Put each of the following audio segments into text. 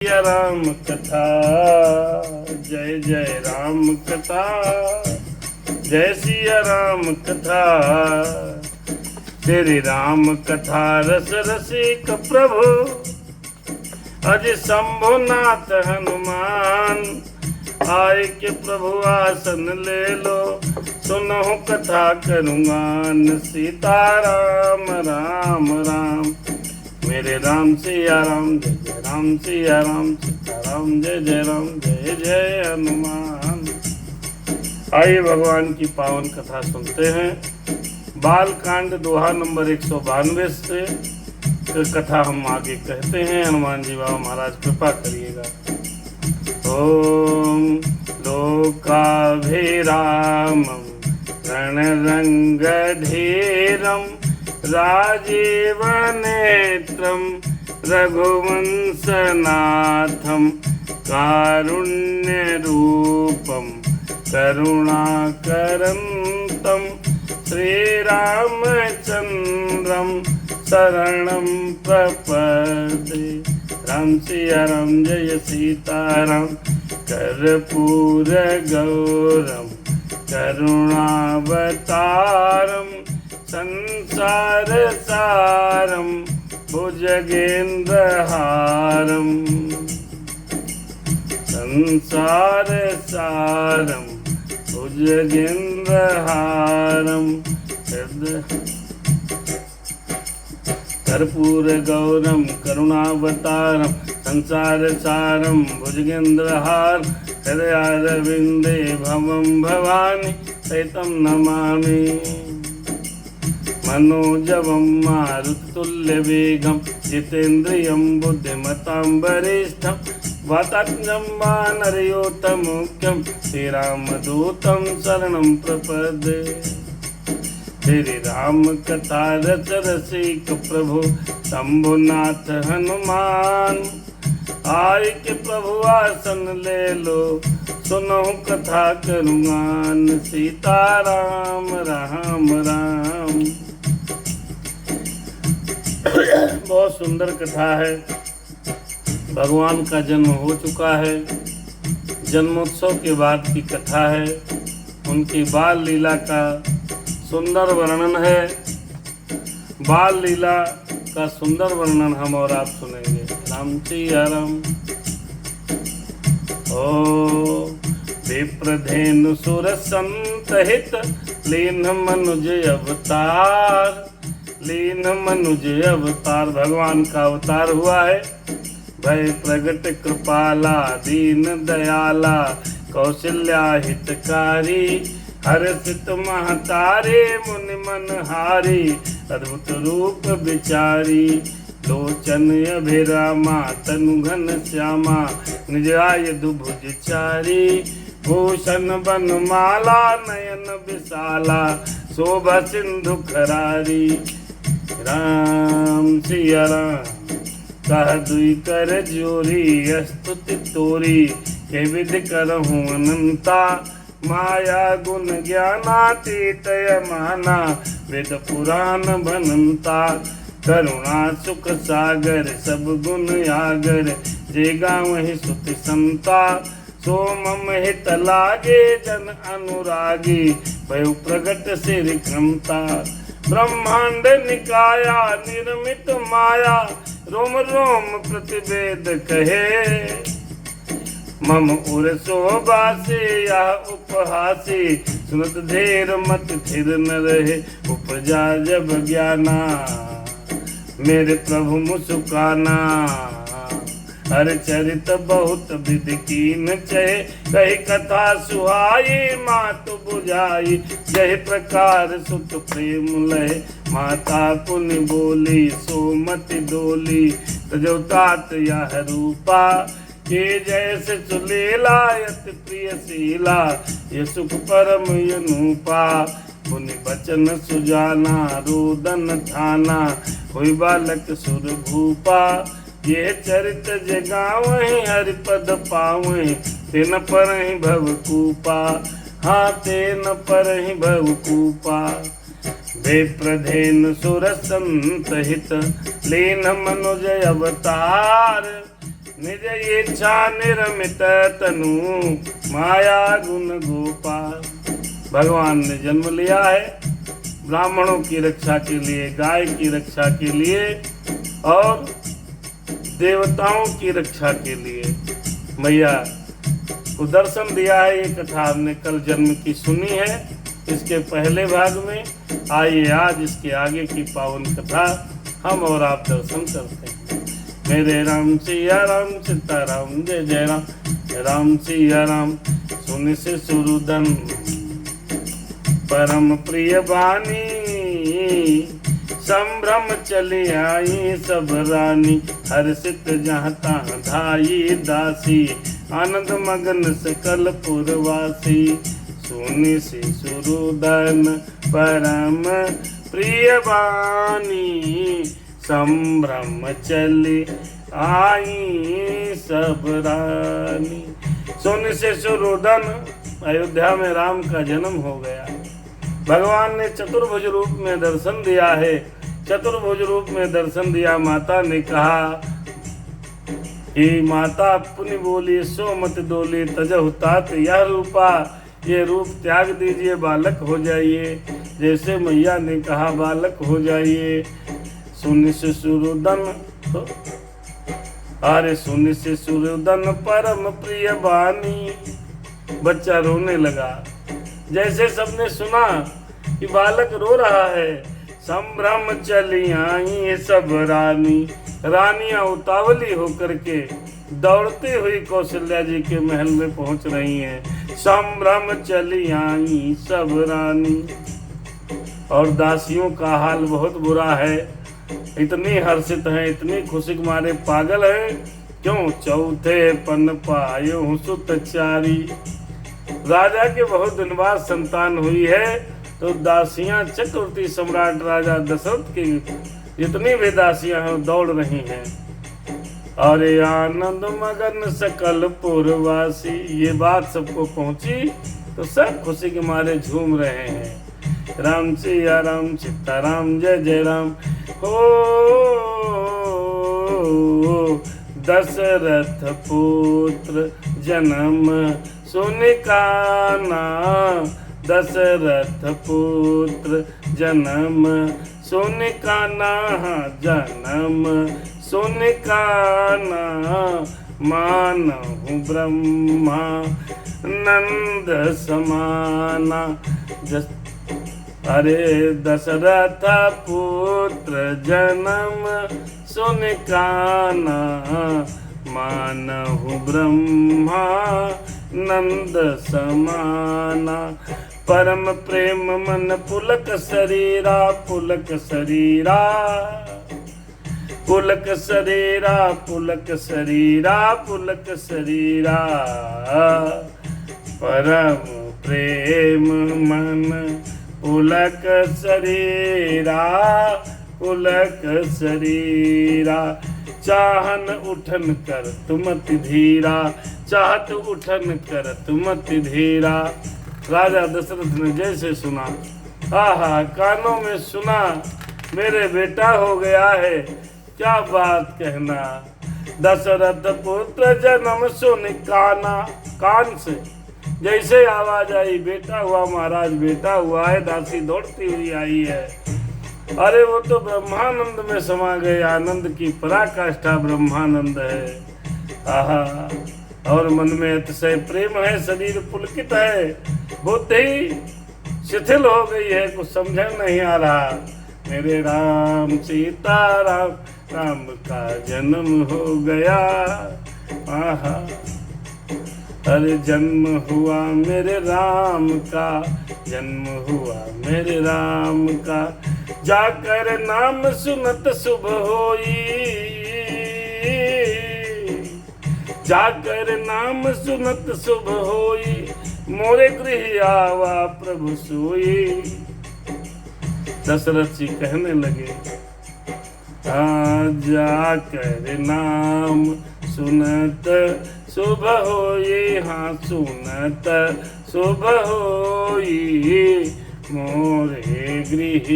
जय राम कथा, जय जय राम कथा, जय सिया राम कथा। तेरी राम कथा रस रसिक प्रभु, अज शंभुनाथ हनुमान। आए के प्रभु आसन ले लो, सुनहु कथा करूँगान। सीता राम राम राम, मेरे राम सिया राम, जय जय राम सिया राम, सीता राम जय जय राम, जय जय हनुमान। आइए भगवान की पावन कथा सुनते हैं। बाल कांड दोहा नंबर 192 से कथा हम आगे कहते हैं। हनुमान जी बाबा महाराज कृपा करिएगा। ओम लोकाभिरामं रणरंगधीरं राजीव नेत्रं रघुवंशनाथं कारुण्यरूपं करुणाकरन्तं श्रीरामचन्द्रं शरणं प्रपद्ये। राम सिया राम, जय सीताराम। कर्पूर गौरम करुणावतारम, संसार सारम भुजगेन्द्रहारम, संसार सारम भुजगेन्द्रहारम। कर्पूर गौरम करुणावतारम, संसार सारम भुजगेन्द्रहार। हृदयारविंदे भवं भवानी सहितं नमामि। मनोजवं मारुततुल्यवेगं जितेन्द्रियं बुद्धिमतां वरिष्ठं। वातात्मजं वानरयोतमुख्यं श्रीरामदूतं शरणं प्रपद्ये। तेरी राम कथा रस रसिक प्रभु, शंभुनाथ हनुमान। आय के प्रभु आसन ले लो, सुनो कथा करुँगान। सीता राम राम राम। बहुत सुंदर कथा है। भगवान का जन्म हो चुका है, जन्मोत्सव के बाद की कथा है। उनकी बाल लीला का सुंदर वर्णन है। बाल लीला का सुंदर वर्णन हम और आप सुनेंगे। राम सिया राम। ओ विप्रधेनु सुर संतहित, लीन मनुज अवतार। लीन मनुज अवतार, भगवान का अवतार हुआ है। भय प्रगट कृपाला, दीन दयाला, कौशल्या हितकारी। हर्षित महतारे मुनि मनहारी, अद्भुत रूप विचारी। लोचन अभिरामा तनु घन श्यामा, निज आयुधु भुज चारी। भूषण बनमाला नयन विशाला, शोभा सिंधु खरारी। राम सिया राम, कह दुई कर जोरी, स्तुति तोरी। के विधि करहूँ अनंता, माया गुण ज्ञानातीत माना। वेद पुराण बनंता, करुणा सुख सागर सब गुण आगर। जे गावहि सुति संता, सो मम हित लागे जन अनुरागी। भयउ प्रगट सिर क्रमता, ब्रह्मांड निकाया निर्मित माया। रोम रोम प्रतिवेद कहे, मम उर शोभासी या उपहासी। सुनत धीर मत थिर न रहे, उपजा जब ज्ञाना। मेरे प्रभु मुस्काना, हर चरित बहुत विधि कीन चहे। कही कथा सुहाई, मात बुझाई। जय प्रकार सुत प्रेम लय, माता पुनि बोली। सोमति डोली, तजो तात यह रूपा। ये जैसे सुलीला यति प्रियशीला, ये सुख परम यनूपा। मुनि बचन सुजाना, रोदन थाना। कोई बालक सुर भूपा, ये चरित जगावहि हरिपद पावहि। तेन परहि भवकूपा, हाँ तेन परहि भवकूपा। विप्रधेनु सुर संतहित, लीन मनुज अवतार। निज इच्छा निर्मित तनु माया गुण गोपाल। भगवान ने जन्म लिया है ब्राह्मणों की रक्षा के लिए, गाय की रक्षा के लिए और देवताओं की रक्षा के लिए। मैया को दर्शन दिया है। ये कथा हमने कल जन्म की सुनी है इसके पहले भाग में। आइए आज इसके आगे की पावन कथा हम और आप दर्शन करते हैं। मेरे राम सिया राम सीताराम जय जय राम, राम सिया राम। सुन से सुरुदन परम प्रिय बानी, संभ्रम चली आई सब रानी। हर्षित जहाँ तहाँ धाई दासी, आनंद मगन सकल पुरवासी। सुनि से सुरुदन परम प्रिय बानी, संभ्रम चली आई सब रानी। सुनि से सुरुदन, अयोध्या में राम का जन्म हो गया। भगवान ने चतुर्भुज रूप में दर्शन दिया है। चतुर्भुज रूप में दर्शन दिया। माता ने कहा कि माता पुनि बोली सो मत डोली, तजहु तात यह रूपा। ये रूप त्याग दीजिए, बालक हो जाइए। जैसे मैया ने कहा बालक हो जाइए। सुनि से सुरुदन, अरे सुनि से सुरुदन परम प्रिय बानी। बच्चा रोने लगा। जैसे सबने सुना कि बालक रो रहा है, संभ्रम चली आई सब रानी। रानियां उतावली होकर के दौड़ती हुई कौशल्या जी के महल में पहुंच रही हैं। संभ्रम चली आई सब रानी। और दासियों का हाल बहुत बुरा है। इतनी हर्षित हैं, इतनी खुशी के मारे पागल हैं। क्यों? चौथे पन पायो सुत चारी। राजा के बहुत दिन बाद संतान हुई है तो दासियां चक्रवर्ती सम्राट राजा दशरथ की जितनी भी दासियां हैं दौड़ रही हैं। और आनंद मगन सकल पुरवासी। ये बात सबको पहुंची तो सब खुशी के मारे झूम रहे हैं। राम सिया राम सीताराम जय जय राम। हो दशरथ पुत्र जन्म सुन काना, दशरथ पुत्र जन्म सुन काना। जन्म सुन काना, मानहु ब्रह्मा नंद समाना। अरे दशरथ पुत्र जन्म सुन काना, मानहु ब्रह्मा नंद समाना। परम प्रेम मन पुलक शरीरा, पुलक शरीरा, पुलक शरीरा, पुलक शरीरा, पुलक शरीरा। परम प्रेम मन पुलक शरीरा, पुलक शरीरा। चाहन उठन कर तुमति धीरा, चाहत उठन कर तुमति धीरा। राजा दशरथ ने जैसे सुना, आहा कानों में सुना, मेरे बेटा हो गया है, क्या बात कहना। दशरथ पुत्र जन्म सुन काना। कान से जैसे आवाज आई बेटा हुआ महाराज, बेटा हुआ है। दासी दौड़ती हुई आई है। अरे वो तो ब्रह्मानंद में समा गए। आनंद की पराकाष्ठा ब्रह्मानंद है। आहा, और मन में अतिशय प्रेम है, शरीर पुलकित है, बुद्धि शिथिल हो गई है, कुछ समझ नहीं आ रहा। मेरे राम सीताराम, राम का जन्म हो गया। आहा, अरे जन्म हुआ मेरे राम का, जन्म हुआ मेरे राम का। जाकर नाम सुनत शुभ होई, जाकर नाम सुनत शुभ होई। मोरे गृह आवा प्रभु सोई। दशरथ जी कहने लगे, जाकर नाम सुनत शुभ होई, हाँ सुनत शुभ होई। मोरे गृह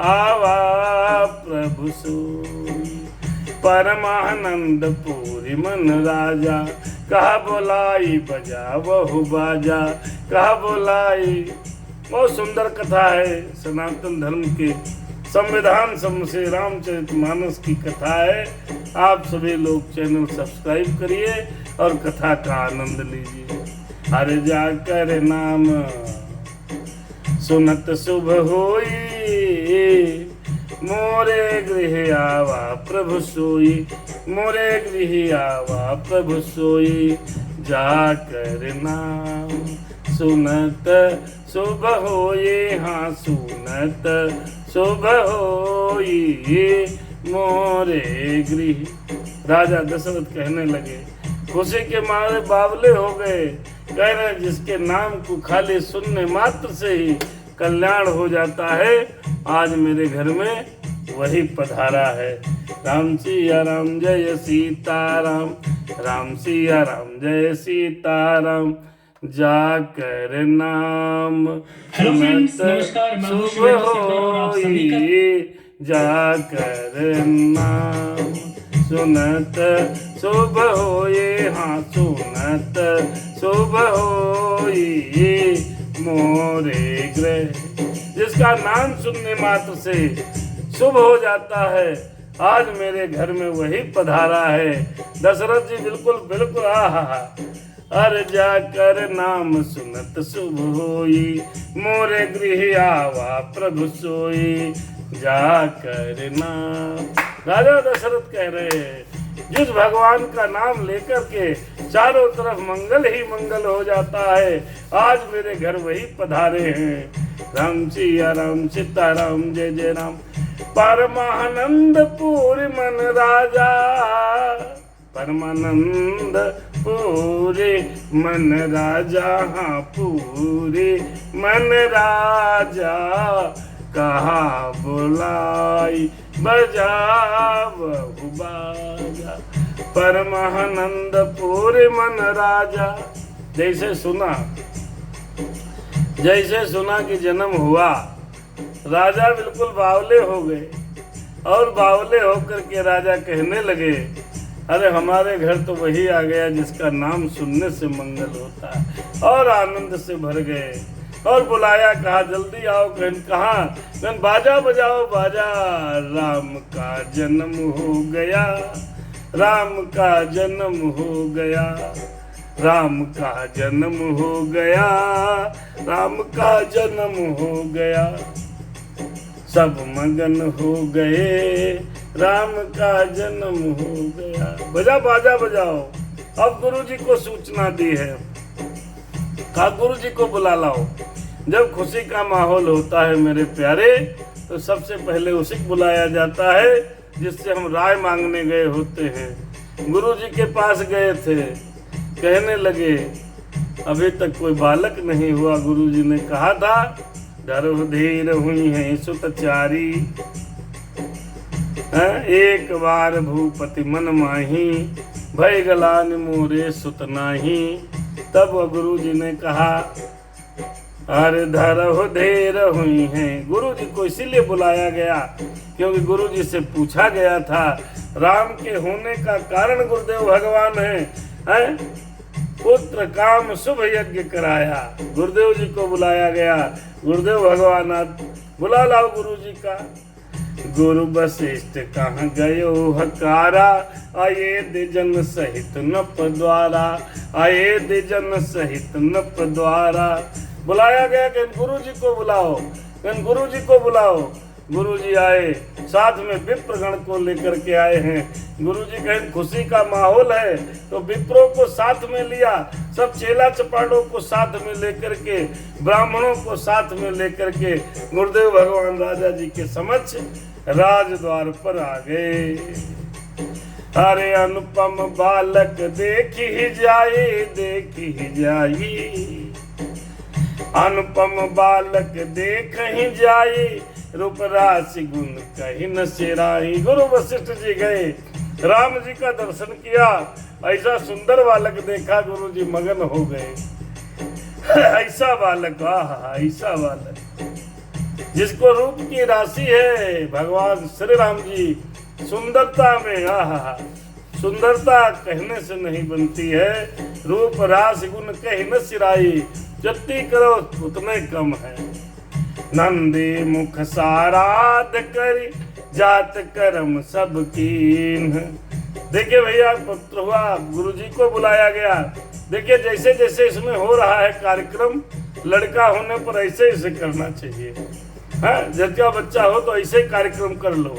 आवा प्रभु सोई। परमानंद पूरी मन राजा, कहा बोलाई बजा बहु बाजा, कहा बोलाई। बहुत सुंदर कथा है, सनातन धर्म के संविधान से रामचरितमानस की कथा है। आप सभी लोग चैनल सब्सक्राइब करिए और कथा का आनंद लीजिए। हर जाकर नाम सुनत शुभ होई, मोरे गृह आवा प्रभु सोई, मोरे गृह आवा प्रभु सोई, जाकर नाम सुनत शुभ होई, हाँ सुनत शुभ होई मोरे गृह। राजा दशरथ कहने लगे, खुशी के मारे बावले हो गए, कह रहे जिसके नाम को खाली सुनने मात्र से ही कल्याण हो जाता है, आज मेरे घर में वही पधारा है। राम सिया राम जय सीताराम, राम सिया राम जय सीताराम, जाकर नाम शुभ होई, जाकर नाम सुनत शुभ होई, हाँ सुनत शुभ होई मोरे गृह। जिसका नाम सुनने मात्र से शुभ हो जाता है, आज मेरे घर में वही पधारा है। दशरथ जी बिल्कुल आहा, अरे जाकर नाम सुनत शुभ होई, मोरे गृह आवा प्रभु सोई, जाकर नाम। राजा दशरथ कह रहे हैं, जिस भगवान का नाम लेकर के चारों तरफ मंगल ही मंगल हो जाता है, आज मेरे घर वही पधारे हैं। राम सिया राम सीताराम जय जय राम। परमानंद पूरी मन राजा, परमानंद पूरे मन राजा, हाँ पूरे मन राजा, कहा बुलाई बजा बहु बाजा। परमानंद पूरे मन राजा। जैसे सुना कि जन्म हुआ, राजा बिल्कुल बावले हो गए, और बावले होकर के राजा कहने लगे, अरे हमारे घर तो वही आ गया जिसका नाम सुनने से मंगल होता है, और आनंद से भर गए और बुलाया, कहा जल्दी आओ। कहा बाजा बजाओ बाजा, राम का जन्म हो गया, राम का जन्म हो गया, राम का जन्म हो गया, राम का जन्म हो गया, सब मगन हो गए, राम का जन्म हो गया। बजा बाजा बजाओ। अब गुरु जी को सूचना दी है, कहा गुरु जी को बुला लाओ। जब खुशी का माहौल होता है मेरे प्यारे, तो सबसे पहले उसी को बुलाया जाता है जिससे हम राय मांगने गए होते हैं। गुरु जी के पास गए थे, कहने लगे अभी तक कोई बालक नहीं हुआ। गुरु जी ने कहा था, डर धीर हुई है सुतचारी, एक बार भूपति मन माही, भय गलान मोरे सुत नाही। तब गुरु जी ने कहा, अरे धरहु धीर हुई हैं। गुरु जी को इसीलिए बुलाया गया क्योंकि गुरु जी से पूछा गया था, राम के होने का कारण गुरुदेव भगवान हैं? पुत्र काम शुभ यज्ञ कराया। गुरुदेव जी को बुलाया गया, गुरुदेव भगवान बुला लाओ गुरु जी का। गुरु वशिष्ठ कहाँ गयो हकारा, आये दिजन सहित नप द्वारा, आये दिजन सहित नप द्वारा। बुलाया गया कि गुरु जी को बुलाओ, गुरु जी को बुलाओ। गुरु जी आए, साथ में विप्रगण को लेकर के आए हैं। गुरु जी कहें खुशी का माहौल है तो विप्रों को साथ में लिया, सब चेला चपाड़ों को साथ में लेकर के, ब्राह्मणों को साथ में लेकर के गुरुदेव भगवान राजा जी के समक्ष राजद्वार पर आ गए। अरे अनुपम बालक देखी ही जाए, देखी ही जाई, अनुपम बालक देख ही जाए, रूप राशि गुण कहीं न सिराई। गुरु वशिष्ठ जी गए, राम जी का दर्शन किया, ऐसा सुंदर बालक देखा, गुरु जी मगन हो गए। ऐसा बालक, ऐसा बालक जिसको रूप की राशि है, भगवान श्री राम जी सुंदरता में आहा, सुंदरता कहने से नहीं बनती है, रूप रास गुण कह न सिराई, जत्ती करो उतने कम है। नंदी मुख साराध करी, जात कर्म सब कीन। देखिए भैया, पुत्र हुआ, गुरु जी को बुलाया गया। देखिए जैसे जैसे इसमें हो रहा है कार्यक्रम, लड़का होने पर ऐसे ऐसे करना चाहिए। हाँ, जब बच्चा हो तो ऐसे कार्यक्रम कर लो।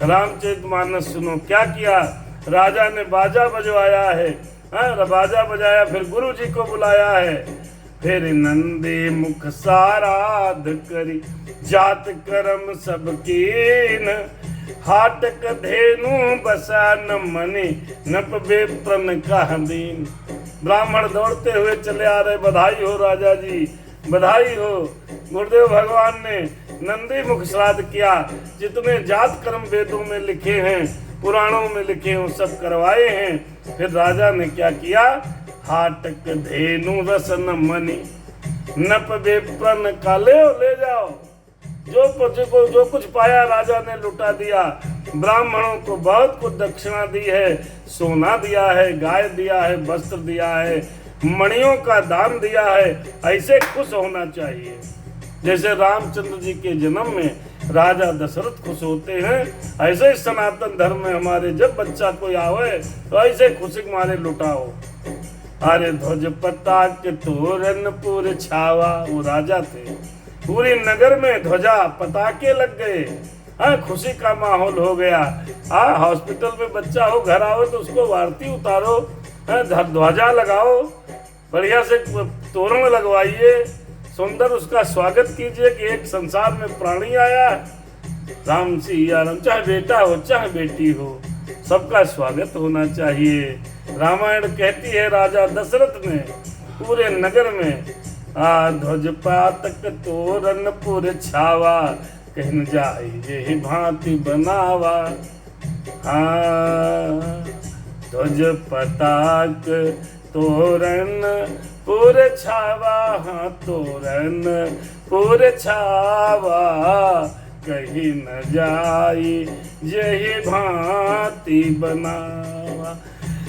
रामचरितमानस सुनो, क्या किया, राजा ने बाजा बजवाया है। हाँ, बाजा बजाया, फिर गुरु जी को बुलाया है। फिर नंदी मुख साराध करी, जात कर्म सब कीन। हाटक धेनु बसा न मनी, नप बेप्रन कह दीन। ब्राह्मण दौड़ते हुए चले आ रहे, बधाई हो राजा जी, बधाई हो। गुरुदेव भगवान ने नंदी मुख श्राद्ध किया, जितने जात कर्म वेदों में लिखे हैं, पुराणों में लिखे हैं, सब करवाए हैं। फिर राजा ने क्या किया, हाटक धेनु रसन मनी, नप बेप्रन का ले जाओ। जो कुछ पाया राजा ने लुटा दिया। ब्राह्मणों को बहुत कुछ दक्षिणा दी है, सोना दिया है, गाय दिया है, वस्त्र दिया है, मणियों का दान दिया है। ऐसे खुश होना चाहिए, जैसे रामचंद्र जी के जन्म में राजा दशरथ खुश होते हैं, ऐसे सनातन धर्म में हमारे जब बच्चा कोई आवे तो ऐसे खुशी के मारे लुटाओ। अरे ध्वज पताक तोरण पुर छावा, वो राजा थे, पूरी नगर में ध्वजा पताके लग गए। खुशी का माहौल हो गया। हॉस्पिटल में बच्चा हो, घर आओ तो उसको आरती उतारो, ध्वजा लगाओ, बढ़िया से तोरण लगवाइए, सुंदर उसका स्वागत कीजिए कि एक संसार में प्राणी आया। राम सिया राम, चाहे बेटा हो चाहे बेटी हो, सबका स्वागत होना चाहिए। रामायण कहती है राजा दशरथ ने पूरे नगर में ध्वज पातक तोरण पुर छावा, कहन जाई जे भांति बनावा। ध्वज पताक तोरण पुर छावा, हाँ तोरण पुर छावा, कहीं न जाई यही भांति बनावा।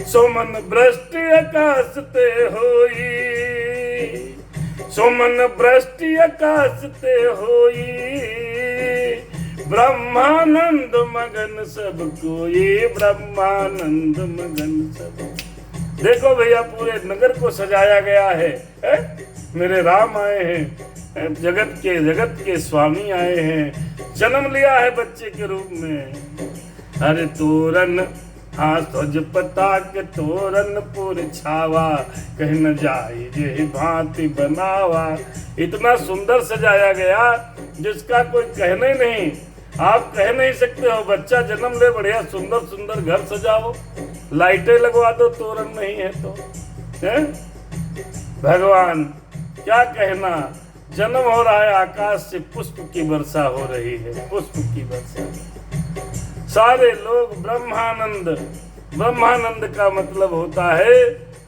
सोमन वृष्टि आकाश ते होई, सोमन वृष्टि आकाश ते होई, ब्रह्मानंद मगन सब कोई, ब्रह्मानंद मगन सब। देखो भैया, पूरे नगर को सजाया गया है, मेरे राम आए हैं, जगत के स्वामी आए हैं, जन्म लिया है बच्चे के रूप में। अरे तोरण, हाँ ध्वज पताक तोरण पुर छावा, कह न जाए ये भांति बनावा। इतना सुंदर सजाया गया जिसका कोई कहने नहीं, आप कह नहीं सकते हो। बच्चा जन्म ले, बढ़िया सुंदर सुंदर घर सजाओ, लाइटें लगवा दो, तोरण नहीं है तो है? भगवान क्या कहना, जन्म हो रहा है, आकाश से पुष्प की वर्षा हो रही है, पुष्प की वर्षा। सारे लोग ब्रह्मानंद, ब्रह्मानंद का मतलब होता है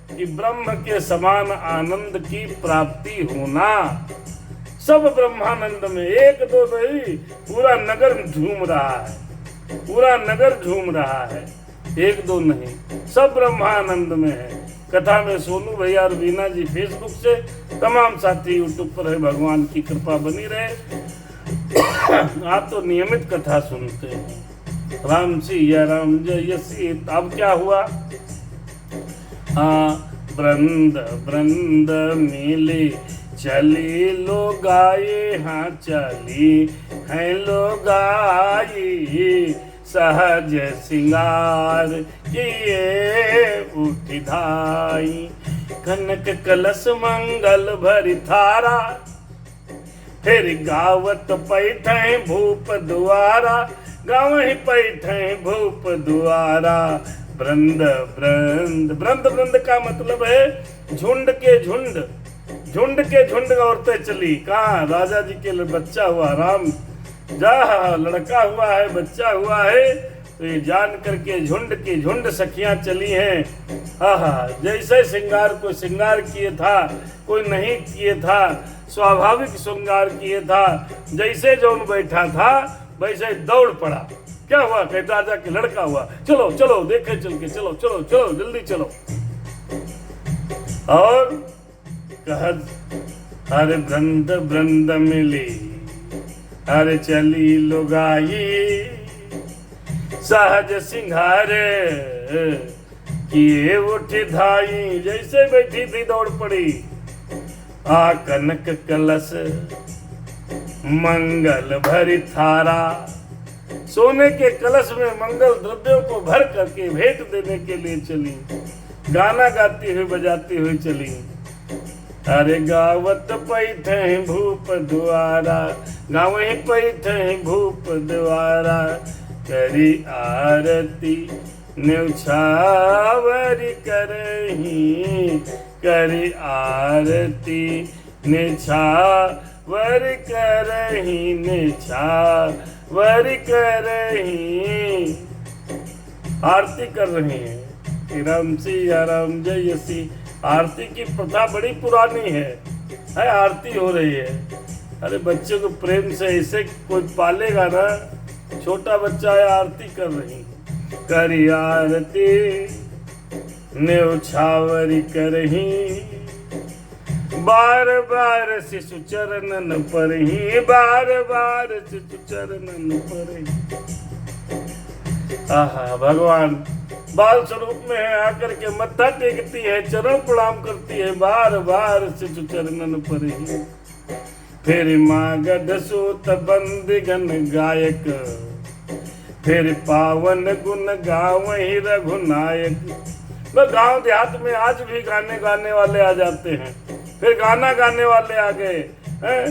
कि ब्रह्म के समान आनंद की प्राप्ति होना। सब ब्रह्मानंद में, एक दो नहीं, पूरा नगर झूम रहा है, पूरा नगर झूम रहा है, एक दो नहीं, सब ब्रह्मानंद में है। कथा में सोनू भैया और वीना जी फेसबुक से, तमाम साथी यूट्यूब पर है, भगवान की कृपा बनी रहे। आप तो नियमित कथा सुनते हैं। राम सिया राम जय सीता। अब क्या हुआ, वृंद वृंद मिली चली लो गाये, हाँ चली है लो गाई, सहज सिंगार किए उठी धाई, कनक कलश मंगल भरी थारा, फिर गावत पैठे भूप दुआरा, गाँव ही पैठे भूप दुआरा। वृंद वृंद, वृंद वृंद का मतलब है झुंड के झुंड, झुंड के झुंड औरतें चली। कहाँ, राजा जी के बच्चा हुआ, राम जा लड़का हुआ है, बच्चा हुआ है, तो ये जान करके झुंड की झुंड सखियां चली हैं। जैसे श्रृंगार, कोई श्रृंगार किए था, कोई नहीं किए था, स्वाभाविक श्रृंगार किए था, जैसे जौन बैठा था वैसे दौड़ पड़ा। क्या हुआ? कहता राजा के लड़का हुआ। चलो चलो देखे चल के, चलो चलो चलो जल्दी चलो। और कहा अरे वृंद वृंद मिली, अरे चली लुगाई, सहज सिंघारे किए उठी धाई। जैसे बैठी थी दौड़ पड़ी। आ कनक कलश मंगल भरी थारा, सोने के कलश में मंगल द्रव्यों को भर करके भेंट देने के लिए चली। गाना गाती हुई बजाती हुई चली। अरे गावत पैठे भूप द्वारा, गाँव ही पैठे भूप द्वारा, करी आरती न्यौछावरी करही, करी आरती निछावर करही, निछावर करही। आरती कर रही है। राम सिया राम जय सी। आरती की प्रथा बड़ी पुरानी है आरती हो रही है। अरे बच्चे को प्रेम से ऐसे कोई पालेगा ना, छोटा बच्चा है आरती कर रही। करी आरती न्यौछावरी करही, बार बार शिशु चरणन परही, बार बार शिशु चरणन परही। आहा, भगवान बाल स्वरूप में है, आकर के मत्था टेकती है, चरण प्रणाम करती है, बार बार शिशु चरणन परही। फिर मागध सूत बंदिगन गायक, फिर पावन गुण गावहि रघुनायक। गांव देहात में आज भी गाने वाले आ जाते हैं। फिर गाना गाने वाले आ गए हैं।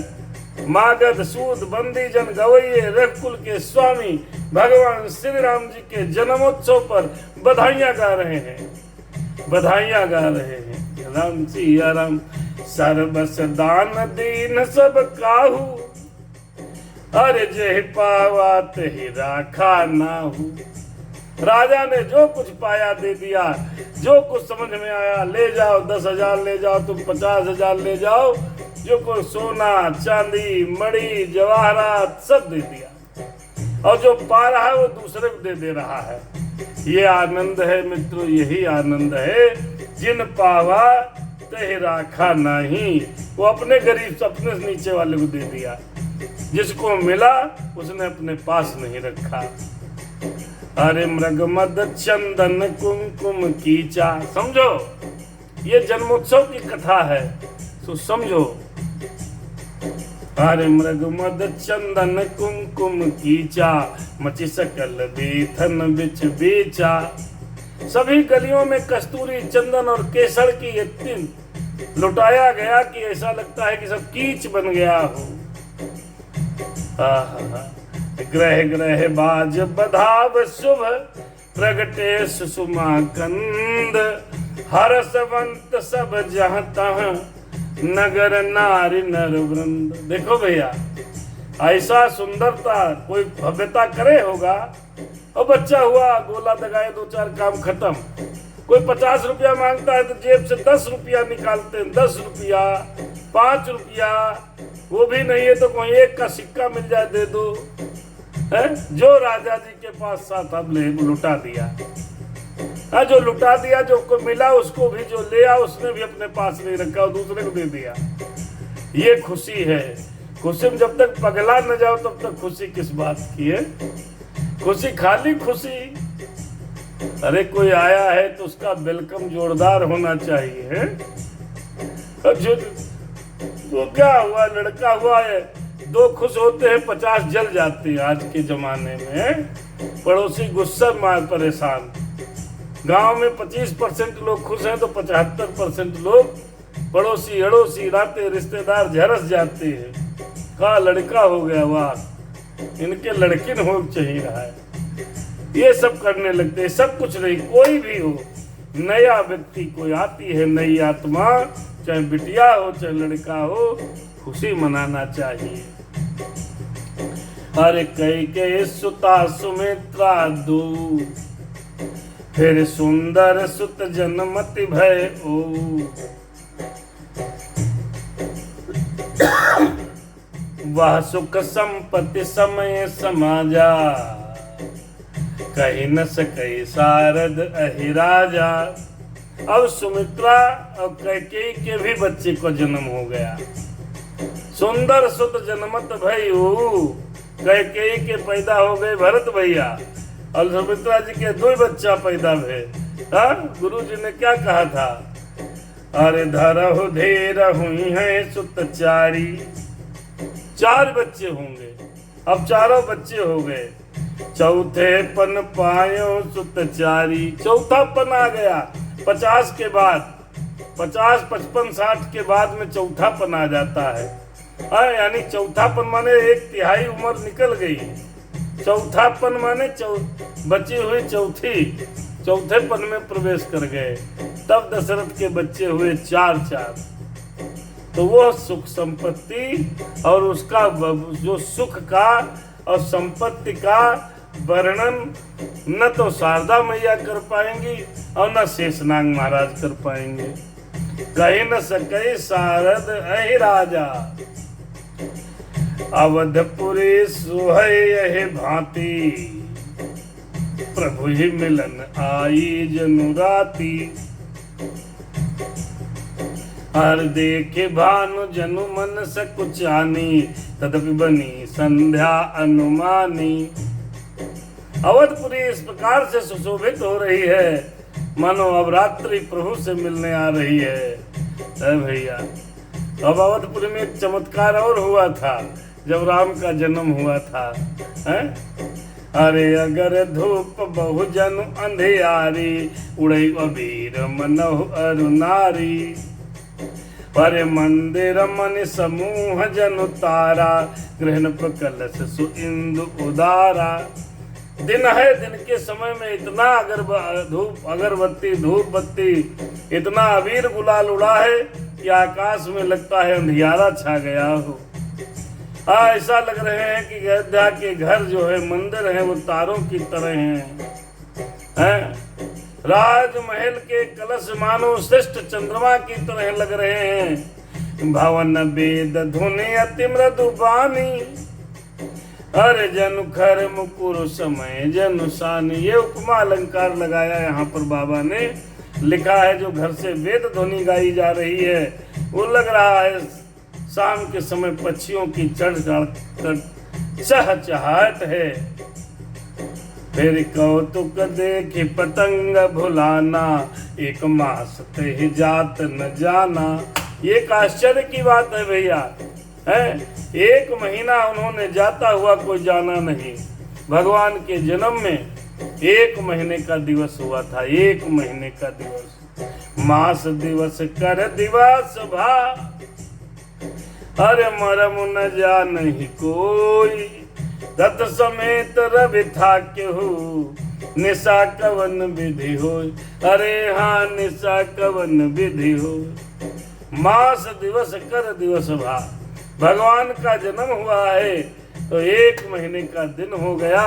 मागध सूद बंदी जन गवैये, रघुकुल के स्वामी भगवान श्री राम जी के जन्मोत्सव पर बधाइयां गा रहे हैं, बधाइयां गा रहे हैं। राम सिया राम। सर्वस दान दीन सब काहू, अरे जय पावा तहि राखा नाहू। राजा ने जो कुछ पाया दे दिया, जो कुछ समझ में आया ले जाओ, 10,000 ले जाओ, तुम 50,000 ले जाओ, जो कोई सोना चांदी मणि जवाहरात सब दे दिया। और जो पा रहा है वो दूसरे को दे दे रहा है। ये आनंद है मित्रों, यही आनंद है। जिन पावा तहि राखा नहीं, वो अपने गरीब अपने नीचे वाले को दे दिया। जिसको मिला उसने अपने पास नहीं रखा। अरे मृग मद चंदन कुमकुम कीचा। समझो, ये जन्मोत्सव की कथा है तो समझो। अरे मृग मद चंदन कुमकुम कीचा, मचि सकल बेथन बिच बेचा। सभी गलियों में कस्तूरी चंदन और केसर की इतनी लुटाया गया कि ऐसा लगता है कि सब कीच बन गया हो। ग्रह ग्रह बाज बधाव शुभ, प्रगटे सुषुमा कंद। हरसवंत सब जहाँ तहाँ, नगर नारी नर वृंद। देखो भैया, ऐसा सुंदरता कोई भव्यता करे होगा। और बच्चा हुआ, गोला दगाए, 2-4 काम खत्म। कोई 50 रुपया मांगता है तो जेब से 10 रुपया निकालते हैं। 10 रुपया, 5 रुपया, वो भी नहीं है तो कोई 1 का सिक्का मिल जाए दे दो। है जो राजा जी के पास साथ अब ले लुटा दिया। हाँ, जो लुटा दिया, जो को मिला उसको भी, जो लिया उसने भी अपने पास नहीं रखा और दूसरे को दे दिया। ये खुशी है। खुशी में जब तक पगला न जाओ तब तक खुशी किस बात की है। खुशी खाली खुशी। अरे कोई आया है तो उसका वेलकम जोरदार होना चाहिए है? जो तो क्या हुआ, लड़का हुआ है, 2 खुश होते हैं 50 जल जाते हैं। आज के जमाने में पड़ोसी गुस्सा मार परेशान। गांव में 25% लोग खुश हैं तो 75% लोग पड़ोसी अड़ोसी नाते रिश्तेदार झरस जाते हैं। कहा लड़का हो गया, वाह इनके लड़किन हो चाहिए रहा है। ये सब करने लगते हैं। सब कुछ नहीं, कोई भी हो, नया व्यक्ति कोई आती है, नई आत्मा, चाहे बिटिया हो चाहे लड़का हो, खुशी मनाना चाहिए। हर कई सुता सुमित्रा दू, फिर सुंदर सुत जनमति भय ओ। वह सुख संपत्ति समय समाजा, कही न सकई सारद अहि राजा। अब सुमित्रा और कैकेयी के भी बच्चे को जन्म हो गया। सुंदर सुत जनमत भयऊ, कैकेयी के पैदा हो गए भरत भैया और सुमित्रा जी के 2 बच्चा पैदा भे। गुरु जी ने क्या कहा था, अरे धरहु धीर हुई है सुत चारी। 4 बच्चे होंगे, अब चारों बच्चे हो गए। चौथे पन पायो सुत चारी, चौथा पन आ गया 50 के बाद, 50, 55, 60 के बाद में चौथा पन आ जाता है। यानी चौथा पन माने 1/3 उम्र निकल गई। चौथा पन माने बची हुई चौथे पन में प्रवेश कर गए। तब दशरथ के बच्चे हुए 4। तो वो सुख संपत्ति और उसका जो सुख का और संपत्ति का वर्णन न तो शारदा मैया कर पाएंगी और न शेषनाग महाराज कर पाएंगे। कही न सके सारद अहि राजा, अवधपुरी सुहै यहि भांति। प्रभु ही मिलन आई जनु राती, हर देखे भानु जनु मन सकुचानी। तदपि बनी संध्या अनुमानी। अवधपुरी इस प्रकार से सुशोभित हो रही है मानो अब रात्रि प्रभु से मिलने आ रही है। भैया अब अवधपुरी में एक चमत्कार और हुआ था जब राम का जन्म हुआ था। अरे अगर धूप बहुजन अंधियारी, उड़ई अबीर मनहु अरुनारी। पर मंदिर मन समूह जनु तारा, ग्रहण प्रकलश सु इंदु उदारा। दिन है, दिन के समय में इतना अगरबत्ती धूप बत्ती, इतना अबीर गुलाल उड़ा है कि आकाश में लगता है अंधियारा छा गया हो। ऐसा लग रहे हैं कि अयोध्या के घर जो है मंदिर है वो तारों की तरह हैं। राजमहल के कलश मानो श्रेष्ठ चंद्रमा की तरह लग रहे हैं। भवन वेद धुनि अति मृदु बानी, अरे जनु खर मुकुर समय जनु शानी। ये उपमा अलंकार लगाया यहाँ पर बाबा ने, लिखा है जो घर से वेद ध्वनि गाई जा रही है वो लग रहा है शाम के समय पक्षियों की चहचहाहट है। फिर कौतुक देखी पतंग भुलाना, एक मास ते जात न जाना। ये एक आश्चर्य की बात है भैया, है 1 महीना उन्होंने जाता हुआ कोई जाना नहीं। भगवान के जन्म में 1 महीने का दिवस हुआ था, 1 महीने का दिवस। मास दिवस कर दिवस भा, अरे मरम न जा नहीं कोई। दत्त समेत रवि था केहू, निशा कवन विधि हो। अरे हाँ निशा कवन विधि हो। मास दिवस कर दिवस भा, भगवान का जन्म हुआ है तो 1 महीने का दिन हो गया।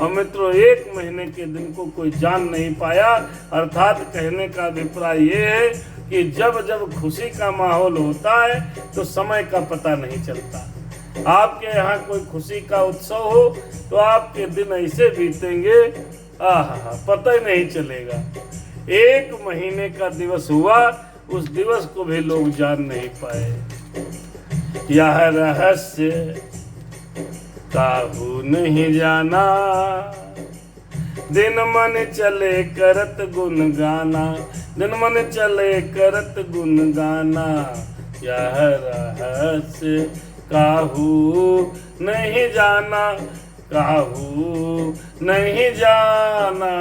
और मित्रों 1 महीने के दिन को कोई जान नहीं पाया। अर्थात कहने का अभिप्राय ये है कि जब जब खुशी का माहौल होता है तो समय का पता नहीं चलता। आपके यहाँ कोई खुशी का उत्सव हो तो आपके दिन ऐसे बीतेंगे पता ही नहीं चलेगा। 1 महीने का दिवस हुआ, उस दिवस को भी लोग जान नहीं पाए। यह रहस्य काहू नहीं जाना, दिन मन चले करत गुन गाना। दिन मन चले करत गुन गाना, यह रहस्य काहू नहीं जाना, काहू नहीं जाना।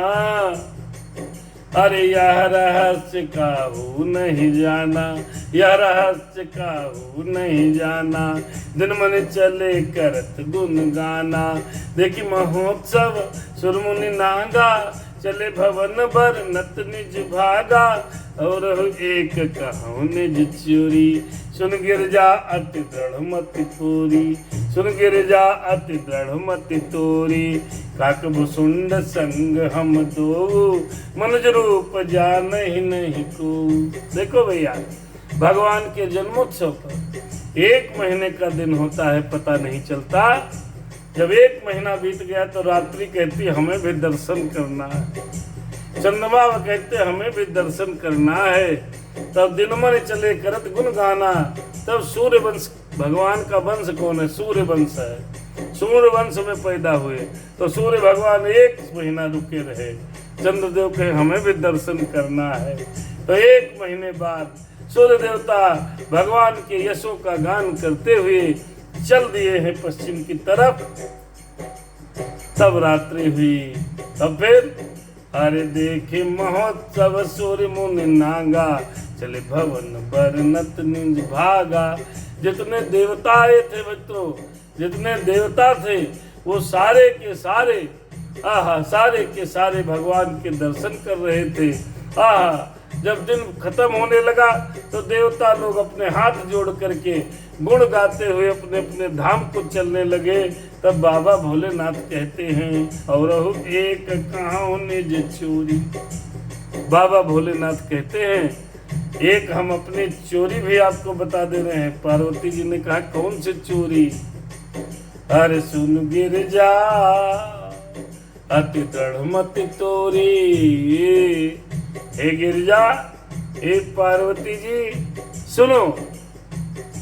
अरे यह रहस्य काहू नहीं जाना, यह रहस्य काहू नहीं जाना। दिन मन चले करत गुन गाना। देखी महोत्सव सुरमुनि नागा, चले भवन बर नत निज भागा। और एक कहूँ निज चोरी, सुन गिरजा अति दृढ़ मति पूरी। सुन गिरजा अति दृढ़ मति तोरी, काक भुसुंड संग हम दो। मनुज रूप जान ही नहीं को। देखो भैया भगवान के जन्मोत्सव पर 1 महीने का दिन होता है, पता नहीं चलता। जब 1 महीना बीत गया तो रात्रि कहती हमें भी दर्शन करना है, चंद्रमा कहते हमें भी दर्शन करना है। तब दिन मन चले करत गुण गाना। तब सूर्य वंश, भगवान का वंश कौन है? सूर्य वंश है। सूर्य वंश में पैदा हुए तो सूर्य भगवान 1 महीना रुके रहे। चंद्रदेव कहे हमें भी दर्शन करना है। तो 1 महीने बाद सूर्य देवता भगवान के यशों का गान करते हुए चल दिए हैं पश्चिम की तरफ। तब रात्रि हुई। तब फिर अरे देखे महोत्सव सूर्य मुनि नागा, चले भवन बरनत निंज भागा। जितने देवता आए थे मित्रों, जितने देवता थे वो सारे के सारे सारे के सारे भगवान के दर्शन कर रहे थे। जब दिन खत्म होने लगा तो देवता लोग अपने हाथ जोड़ करके गुण गाते हुए अपने अपने धाम को चलने लगे। तब बाबा भोलेनाथ कहते हैं और एक कहाँ निज चोरी। बाबा भोलेनाथ कहते हैं एक हम अपनी चोरी भी आपको बता दे रहे हैं। पार्वती जी ने कहा कौन सी चोरी? अरे सुन गिरजा अति दृढ़ मति तोरी। हे गिरजा, हे पार्वती जी सुनो,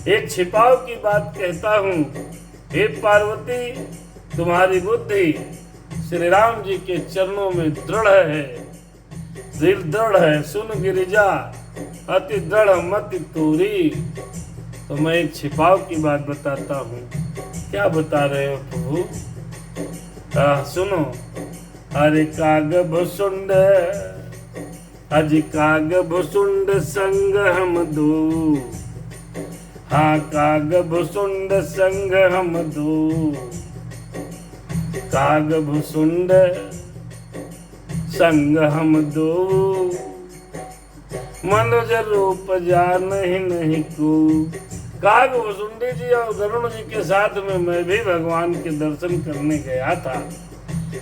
एक छिपाव की बात कहता हूँ। हे पार्वती, तुम्हारी बुद्धि श्री राम जी के चरणों में दृढ़ है, दिल दृढ़ है। सुन गिरिजा अति दृढ़ मति तोरी। तो मैं एक छिपाव की बात बताता हूँ। क्या बता रहे हो प्रभु? सुनो। अरे काग भुसुंड अज काग भुसुंड संग हम दो। हाँ काग भुसुंड संग हम दो। काग भुसुंड संग हम दो। मनुज रूप जान ही नहीं को। काग भुसुंडी जी और गरुण जी के साथ में मैं भी भगवान के दर्शन करने गया था,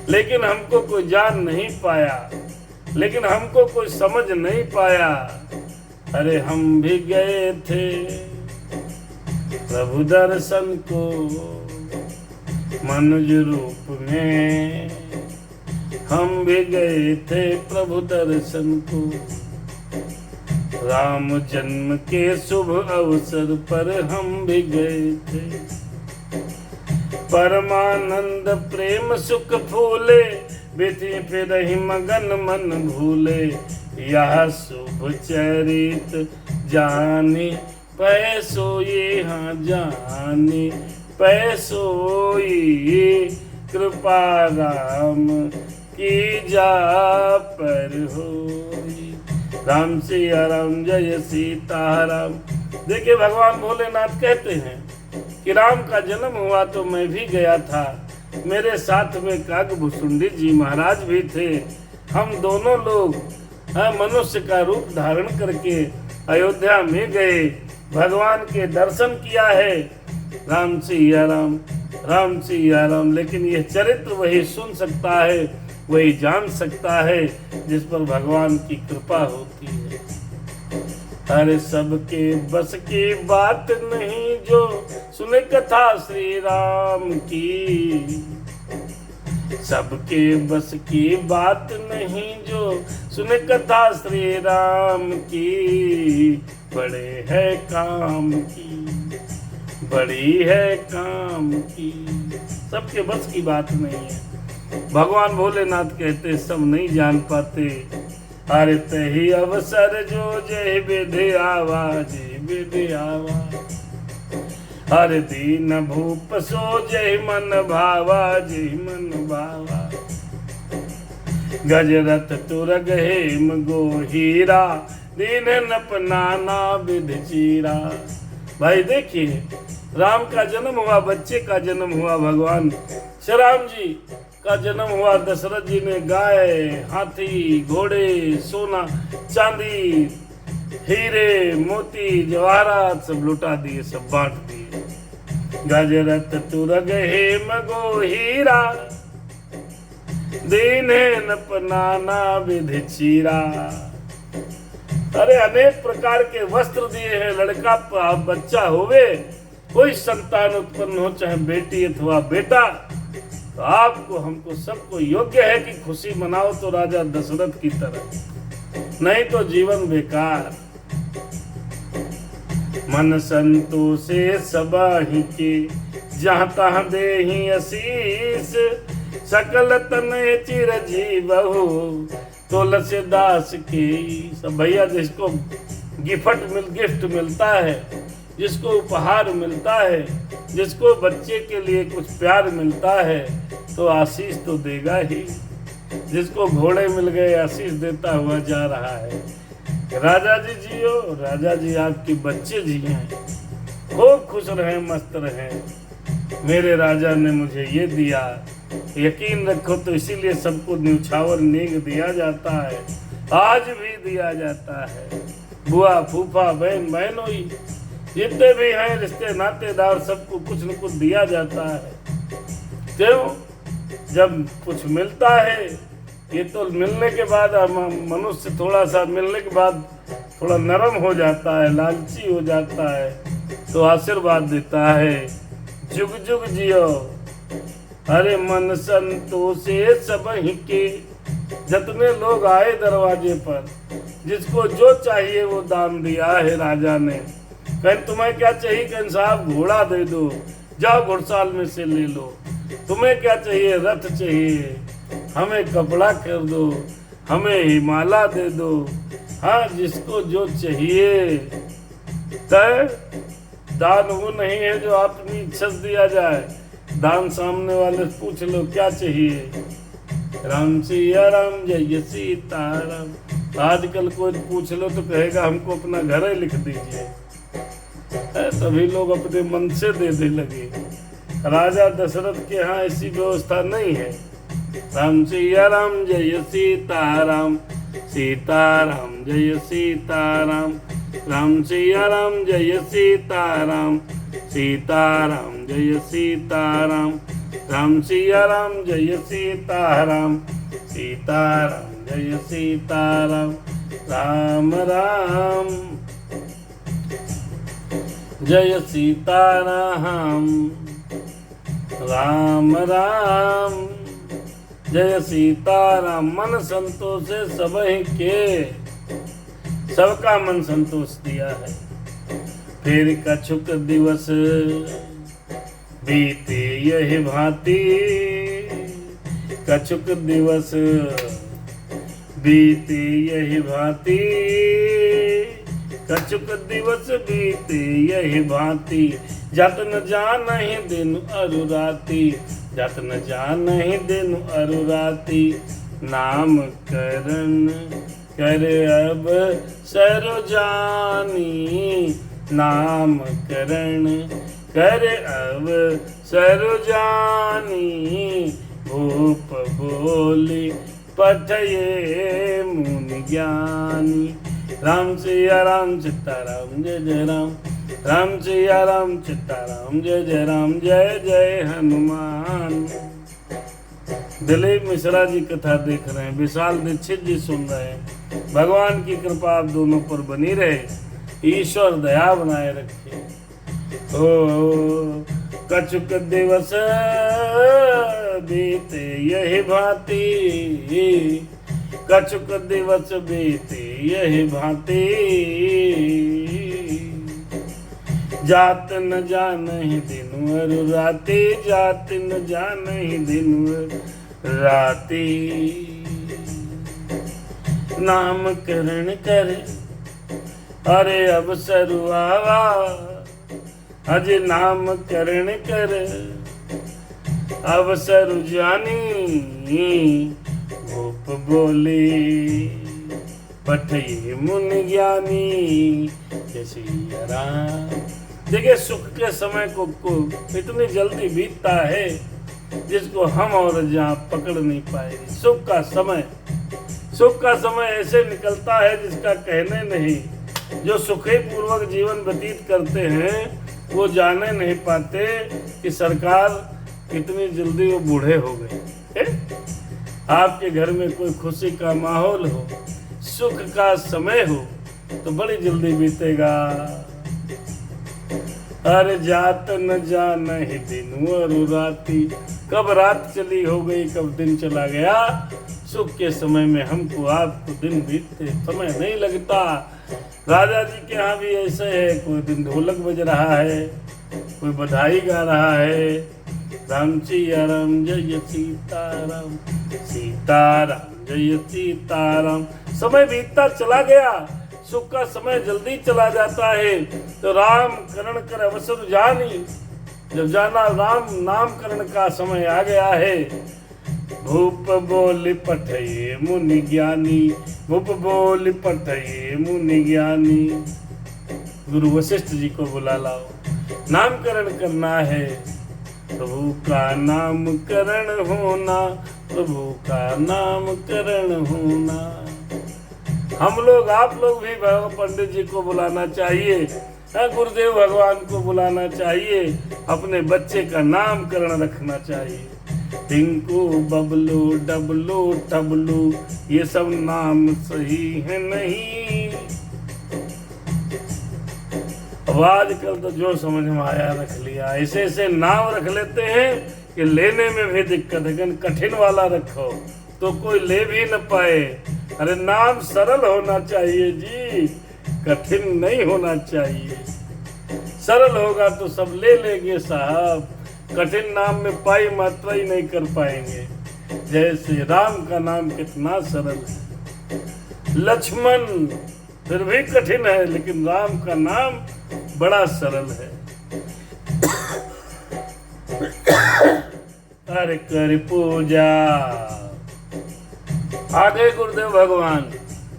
लेकिन हमको कोई जान नहीं पाया, लेकिन हमको कोई समझ नहीं पाया। अरे हम भी गए थे प्रभु दर्शन को मनुज रूप में। हम भी गए थे प्रभु दर्शन को। राम जन्म के शुभ अवसर पर हम भी गए थे। परमानंद प्रेम सुख फूले, बेटी पे रही मगन मन भूले। यह शुभ चरित जानी पैसो ये हाँ जानी पैसो ये। कृपा राम की जा पर होई। राम सिया राम जय सीताराम। देखिए भगवान भोलेनाथ कहते हैं कि राम का जन्म हुआ तो मैं भी गया था, मेरे साथ में काग भुसुंडी जी महाराज भी थे। हम दोनों लोग मनुष्य का रूप धारण करके अयोध्या में गए, भगवान के दर्शन किया है। राम सिया राम, राम सिया राम। लेकिन यह चरित्र वही सुन सकता है, वही जान सकता है जिस पर भगवान की कृपा होती है। अरे सबके बस की बात नहीं जो सुने कथा श्री राम की। सबके बस की बात नहीं जो सुने कथा श्री राम की। बड़े है काम की, बड़ी है काम की। सबके बस की बात नहीं है। भगवान भोलेनाथ कहते सब नहीं जान पाते। अरे तही अवसर जो जय विधि आवा, जय विधि आवा। हर दीन भूप सो जय मन भावा, जय मन भावा। गजरथ तुरग हेम गो हीरा, दीन नपनाना विधि चीरा। भाई देखिए, राम का जन्म हुआ, बच्चे का जन्म हुआ, भगवान श्री राम जी का जन्म हुआ। दशरथ जी ने गाय, हाथी, घोड़े, सोना, चांदी, हीरे, मोती, जवाहरात सब लुटा दिए, सब बांट दिए। गजरथ तुरग हेम गो हीरा, दीने नपनाना विधि चीरा। अरे अनेक प्रकार के वस्त्र दिए हैं। लड़का बच्चा होवे, कोई संतान उत्पन्न हो, चाहे बेटी अथवा बेटा, तो आपको हमको सबको योग्य है कि खुशी मनाओ तो राजा दशरथ की तरह, नहीं तो जीवन बेकार। मन संतोषे सबाहि के, जहाँ तहाँ देहि आशीष। सकल तनय चिरजीवहु, तुलसीदास की। सब भैया जिसको गिफ्ट मिलता है, जिसको उपहार मिलता है, जिसको बच्चे के लिए कुछ प्यार मिलता है, तो आशीष तो देगा ही। जिसको घोड़े मिल गए आशीष देता हुआ जा रहा है। राजा जी जियो, राजा जी आपके बच्चे जिए, खूब खुश रहें, मस्त रहें। मेरे राजा ने मुझे ये दिया, यकीन रखो तो इसीलिए सबको न्यौछावर नेग दिया जाता है, आज भी दिया जाता है। बुआ, फूफा, बहन, बहनोई, जितने भी हैं रिश्ते नातेदार, सबको कुछ न कुछ दिया जाता है। क्यों? जब कुछ मिलता है, ये तो मिलने के बाद मनुष्य थोड़ा सा मिलने के बाद थोड़ा नरम हो जाता है, लालची हो जाता है, तो आशीर्वाद देता है, जुग जुग जियो। अरे मन संतोषे सबहि के, जितने लोग आए दरवाजे पर, जिसको जो चाहिए वो दान दिया है राजा ने। कहीं तुम्हें क्या चाहिए? कहीं साहब घोड़ा दे दो, जाओ घुड़साल में से ले लो। तुम्हें क्या चाहिए? रथ चाहिए, हमें कपड़ा कर दो, हमें हिमाला दे दो। हाँ, जिसको जो चाहिए। तय दान वो नहीं है जो अपनी इच्छा से दिया जाए। दान सामने वाले पूछ लो क्या चाहिए। राम सिया राम, जय सीताराम। आजकल कोई पूछ लो तो कहेगा हमको अपना घर ही लिख दीजिए। तभी लोग अपने मन से दे लगे। राजा दशरथ के यहाँ ऐसी व्यवस्था नहीं है। राम सिया राम, जय सीताराम, सीताराम जय सीताराम। राम सिया राम, जय सीताराम, सीताराम जय सीताराम। राम सिया राम, जय सीताराम, सीताराम जय सीताराम। राम राम जय सीताराम, राम राम जय सीताराम। मन संतोष से सबहि के, सबका मन संतोष दिया है। फिर कछुक दिवस बीते यही भांति, कछुक दिवस बीते यही भांति, कछुक दिवस बीते यही भांति। जतन जानहि दिन अरु राति, जतन जानहि दिन अरु राति। नाम करण करे अब सरो जानी, नाम करण करे अब सरो जानी। भूप बोली पठये मुनि ज्ञानी। राम सिया राम, सीताराम जय जय राम। राम सिया राम, सीताराम जय जय राम। जय जय हनुमान। दिलीप मिश्रा जी कथा देख रहे हैं, विशाल दीक्षित जी सुन रहे हैं। भगवान की कृपा आप दोनों पर बनी रहे, ईश्वर दया बनाए रखे। ओ कछुक दिवस बीते यही भांति, कछुक दिवस बीते यही भांति। जात न जानहि दिन अरु राति, जात न जानहि दिन राति। नाम करण करे अरे अब सरुआवा, अज नाम करण कर अवसर जानी। भूप बोली पठये मुनि ज्ञानी। जय सिया राम। देखिए, सुख के समय को इतनी जल्दी बीतता है जिसको हम और जहाँ पकड़ नहीं पाएंगे। सुख का समय ऐसे निकलता है जिसका कहने नहीं। जो सुखी पूर्वक जीवन व्यतीत करते हैं वो जाने नहीं पाते कि सरकार इतनी जल्दी वो बूढ़े हो गए। आपके घर में कोई खुशी का माहौल हो, सुख का समय हो, तो बड़ी जल्दी बीतेगा। अरे जात न जानहि दिन अरु राति, कब रात चली हो गई, कब दिन चला गया। सुख के समय में हमको आपको दिन बीतते समय नहीं लगता। राजा जी के यहाँ भी ऐसे है, कोई दिन ढोलक बज रहा है, कोई बधाई गा रहा है, राम सिया राम जय सीताराम, सीताराम जय सीताराम। समय बीतता चला गया, सुख का समय जल्दी चला जाता है। तो राम करण कर अवसर जानी, जब जाना राम नामकरण का समय आ गया है। भूप बोल पठये मुनि ज्ञानी, भूप बोल पठये मुनि ज्ञानी। गुरु वशिष्ठ जी को बुला लाओ, नामकरण करना है। प्रभु का नामकरण होना, प्रभु का नामकरण होना। हम लोग आप लोग भी पंडित जी को बुलाना चाहिए, गुरुदेव भगवान को बुलाना चाहिए, अपने बच्चे का नामकरण रखना चाहिए। टिंकू बबलू डबलू टबलू, ये सब नाम सही है नहीं। अब आजकल तो जो समझ में आया रख लिया, ऐसे ऐसे नाम रख लेते हैं कि लेने में भी दिक्कत है। कठिन वाला रखो तो कोई ले भी न पाए। अरे नाम सरल होना चाहिए जी, कठिन नहीं होना चाहिए। सरल होगा तो सब ले लेंगे साहब, कठिन नाम में पाई मात्रा ही नहीं कर पाएंगे। जैसे राम का नाम कितना सरल है, लक्ष्मण फिर भी कठिन है, लेकिन राम का नाम बड़ा सरल है। हर कर पूजा, आगे गुरुदेव भगवान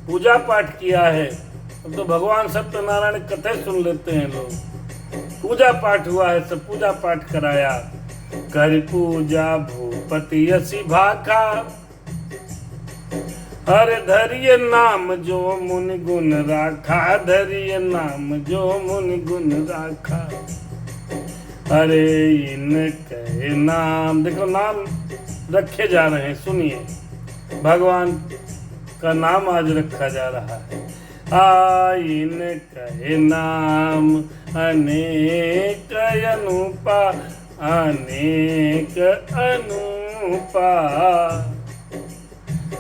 पूजा पाठ किया है। अब तो भगवान सत्यनारायण कथे सुन लेते हैं लोग। पूजा पाठ हुआ है, सब पूजा पाठ कराया। कर पूजा भूपति यसी भाखा, अरे धरिय नाम जो मुनि गुण राखा, धरिय नाम जो मुनि गुण राखा। अरे इनके नाम, देखो नाम रखे जा रहे हैं, सुनिए। भगवान का नाम आज रखा जा रहा है। इनके नाम अनेक अनुपा, अनेक अनुपा।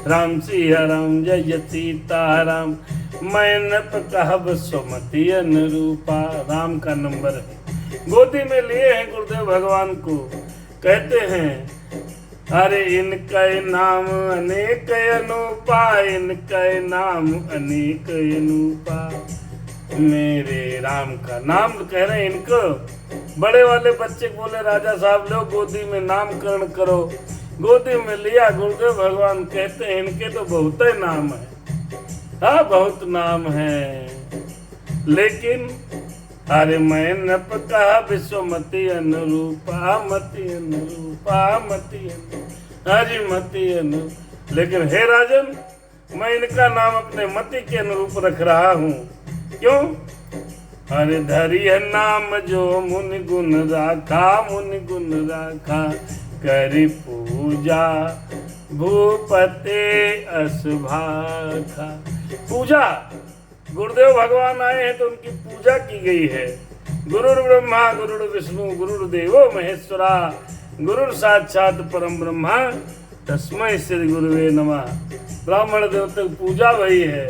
राम सिया राम जय सीताराम, मैं कहब सुमति अनुरूपा। राम का नंबर है, गोदी में लिए हैं गुरुदेव भगवान को। कहते हैं अरे इनका नाम अनेक अनुपा, इनका नाम अनेक अनुपा। मेरे राम का नाम कह रहे हैं इनको। बड़े वाले बच्चे बोले राजा साहब लो गोदी में नामकरण करो, गोदी में लिया। गुरुदेव भगवान कहते हैं इनके तो बहुत ही नाम है। हाँ बहुत नाम है, लेकिन अरे मैं नप कहा विश्वमति अनुरूपा, मति अनुरूपा, मति हाजी मति अनु। लेकिन हे राजन, मैं इनका नाम अपने मति के अनुरूप रख रहा हूँ। क्यों? अरे धरिय नाम जो मुनि गुण राखा, मुनि गुण राखा। करी पूजा भूपते असभाखा। पूजा, गुरुदेव भगवान आए हैं तो उनकी पूजा की गई है। गुरुर् ब्रह्मा गुरुर् विष्णु गुरुर्देवो महेश्वरा, गुरुर् साक्षात परम ब्रह्मा तस्मै श्री गुरुवे नमः। ब्राह्मण देवता की पूजा वही है।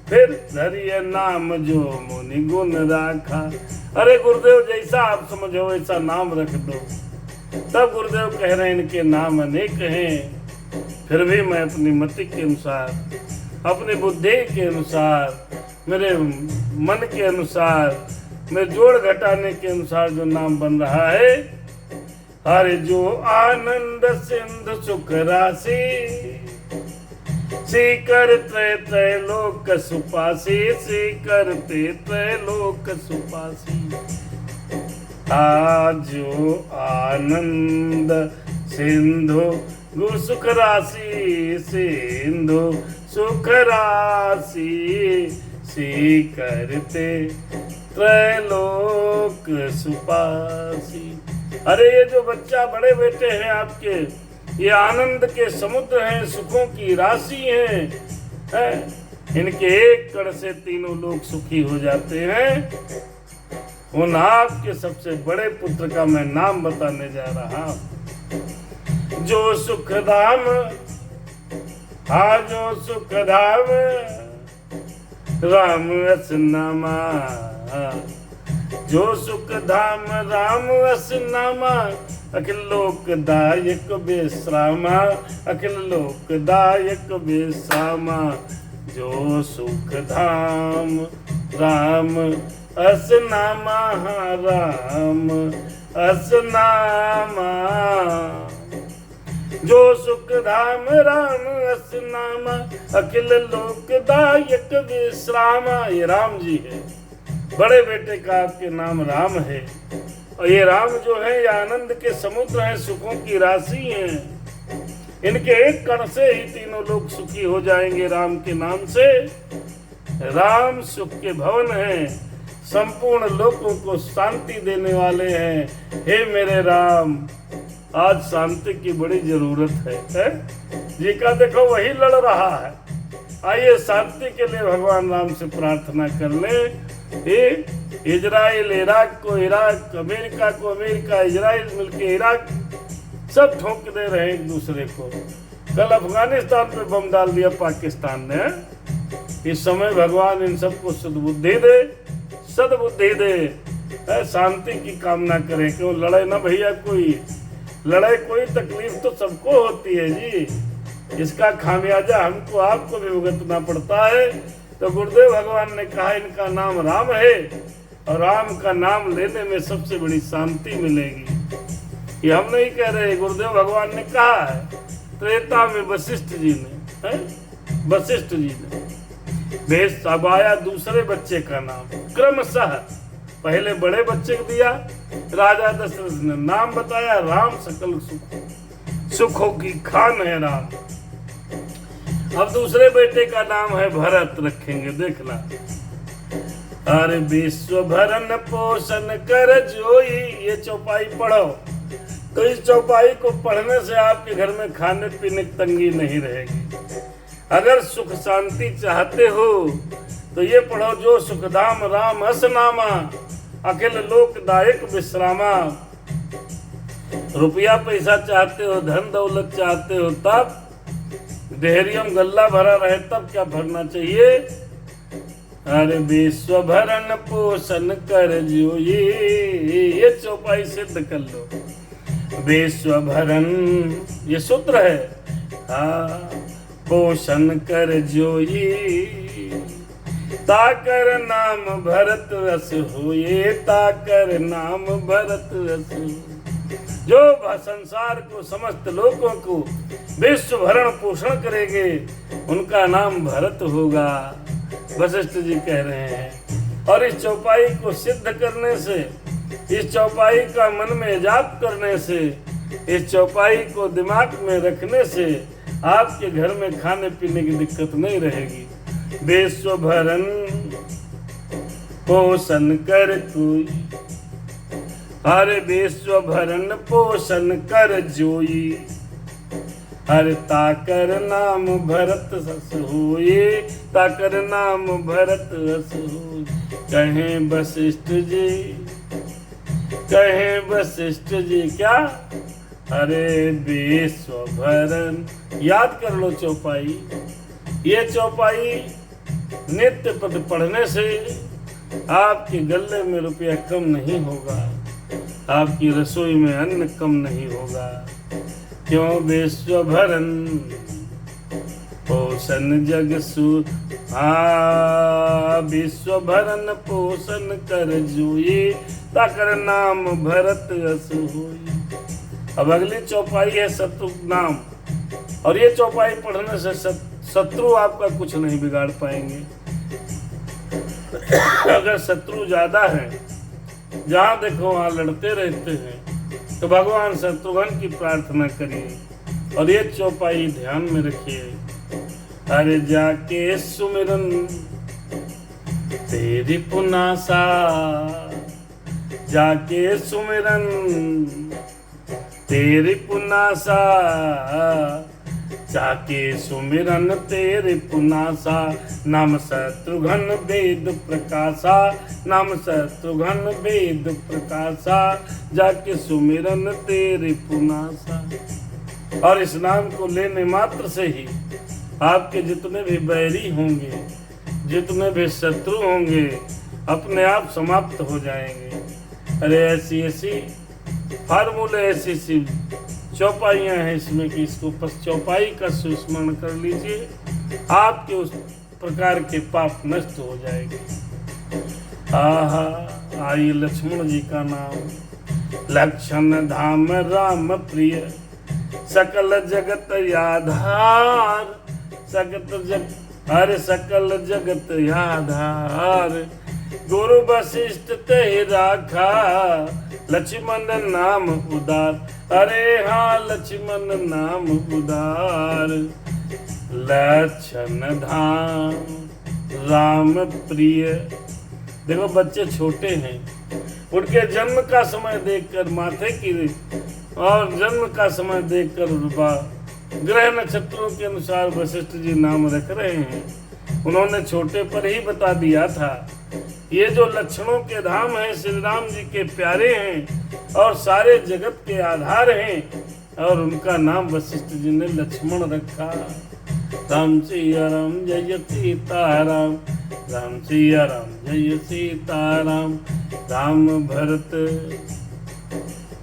फिर धरिय नाम जो मुनि गुण राखा। अरे गुरुदेव जैसा आप समझो वैसा नाम रख दो। तब गुरुदेव कह रहे हैं इनके नाम अनेक हैं, फिर भी मैं अपनी मति के अनुसार, अपनी बुद्धि के अनुसार, मेरे मन के अनुसार, मेरे जोड़ घटाने के अनुसार जो नाम बन रहा है। हरे जो आनंद सिंधु सुख राशि, सीकर त्रैलोक सुपासी, सीकर त्रैलोक सुपासी। आजो आनंद सिंधु सुख राशि, सिंधु सुख राशि, सी करते त्रैलोक सुपासी। अरे ये जो बच्चा बड़े बेटे हैं आपके, ये आनंद के समुद्र हैं, सुखों की राशि हैं। इनके एक कण से तीनों लोग सुखी हो जाते हैं। उन आपके सबसे बड़े पुत्र का मैं नाम बताने जा रहा हूं। जो सुख धाम, हाँ जो सुख धाम राम रस नामा, जो सुख धाम राम रस नामा, अखिल लोकदायक विश्रामा, अखिल लोकदायक विश्रामा, जो सुख धाम राम अस नामा, राम अस नामा, जो सुख धाम राम अस नामा, अखिल लोकदायक विश्रामा। ये राम जी है, बड़े बेटे का आपके नाम राम है, और ये राम जो है ये आनंद के समुद्र हैं, सुखों की राशि हैं। इनके एक कण से ही तीनों लोग सुखी हो जाएंगे राम के नाम से। राम सुख के भवन हैं, संपूर्ण लोगों को शांति देने वाले हैं। हे मेरे राम, आज शांति की बड़ी जरूरत है? जी का देखो वही लड़ रहा है। आइए शांति के लिए भगवान राम से प्रार्थना कर ले। इजराइल इराक को इराक, अमेरिका को अमेरिका, इजराइल मिलके इराक, सब ठोक दे रहे एक दूसरे को। कल अफगानिस्तान पे बम डाल दिया पाकिस्तान ने। इस समय भगवान इन सबको सद्बुद्धि दे, सद्बुद्धि दे, शांति की कामना करें। क्यों लड़े ना भैया, कोई लड़ाई कोई तकलीफ तो सबको होती है जी, इसका खामियाजा हमको आपको भी भुगतना पड़ता है। तो गुरुदेव भगवान ने कहा इनका नाम राम है, और राम का नाम लेने में सबसे बड़ी शांति मिलेगी। ये हम नहीं कह रहे, गुरुदेव भगवान ने कहा है। त्रेता में वशिष्ठ जी ने, वशिष्ठ जी ने भेज, अब आया दूसरे बच्चे का नाम क्रमशः। पहले बड़े बच्चे को दिया, राजा दशरथ ने नाम बताया राम, सकल सुखों की खान है राम। अब दूसरे बेटे का नाम है भरत रखेंगे, देखना। अरे विश्व भरन पोषण कर जोई, ये चौपाई पढ़ो। तो इस चौपाई को पढ़ने से आपके घर में खाने पीने की तंगी नहीं रहेगी। अगर सुख शांति चाहते हो तो ये पढ़ो, जो सुखधाम राम अस नामा, अखिल लोकदायक विश्रामा। रुपया पैसा चाहते हो, धन दौलत चाहते हो, तब देहरियम गल्ला भरा रहे तब क्या भरना चाहिए? अरे विश्व भरन पोषण कर जो, ये चौपाई सिद्ध कर लो। विश्व भरन ये सूत्र है, हाँ, पोषण कर जो ये, ताकर नाम भरत रस होए, ताकर नाम भरत रस होए। जो संसार को समस्त लोगों को विश्व भरण पोषण करेंगे उनका नाम भरत होगा, वशिष्ठ जी कह रहे हैं। और इस चौपाई को सिद्ध करने से, इस चौपाई का मन में जाप करने से, इस चौपाई को दिमाग में रखने से आपके घर में खाने पीने की दिक्कत नहीं रहेगी। विश्व भरण पोषण कर कोई, हरे विश्व भरण पोषण कर जोई, हरे ताकर नाम भरत रस होए, ताकर नाम भरत रस होए। कहें वशिष्ठ जी, कहें वशिष्ठ जी क्या? अरे विश्व भरण, याद कर लो चौपाई। ये चौपाई नित्य पद पढ़ने से आपके गले में रुपया कम नहीं होगा, आपकी रसोई में अन्न कम नहीं होगा। क्यों? विश्व भरण पोषण जग सु, विश्व भरण पोषण कर जोई, ताकर नाम भरत रस होई। अब अगली चौपाई है शत्रु नाम, और ये चौपाई पढ़ने से शत्रु आपका कुछ नहीं बिगाड़ पाएंगे। अगर शत्रु ज्यादा है, जहाँ देखो वहाँ लड़ते रहते हैं, तो भगवान शत्रुघ्न की प्रार्थना करिए और ये चौपाई ध्यान में रखिए। अरे जाके सुमिरन तेरी पुनासा, जाके सुमिरन तेरी पुनासा, जाके सुमिरन तेरे पुनासा, नाम शत्रुघ्न वेद प्रकाशा, नाम शत्रुघ्न वेद प्रकाशा, जाके सुमिरन तेरे पुनासा। और इस नाम को लेने मात्र से ही आपके जितने भी बैरी होंगे, जितने भी शत्रु होंगे, अपने आप समाप्त हो जाएंगे। अरे ऐसी ऐसी फार्मूले, ऐसी ऐसी चौपाइयाँ हैं इसमें कि इसको बस चौपाई का सुस्मरण कर लीजिए, आपके उस प्रकार के पाप नष्ट हो जाएंगे। आहा, आई लक्ष्मण जी का नाम, लक्षण धाम राम प्रिय, सकल जगत आधार, सकल जगत आधार, गुरु वशिष्ठ ते राखा, लक्ष्मण नाम उदार। अरे हाँ, लक्ष्मण नाम उदार, लक्षण धाम राम प्रिय। देखो बच्चे छोटे हैं, उनके जन्म का समय देखकर माथे की और जन्म का समय देखकर ग्रह नक्षत्रों के अनुसार वशिष्ठ जी नाम रख रहे हैं। उन्होंने छोटे पर ही बता दिया था ये जो लक्षणों के धाम हैं, श्री राम जी के प्यारे हैं और सारे जगत के आधार हैं, और उनका नाम वशिष्ठ जी ने लक्ष्मण रखा। राम सिया राम जय सीताराम, राम सिया राम जय सीताराम, राम भरत,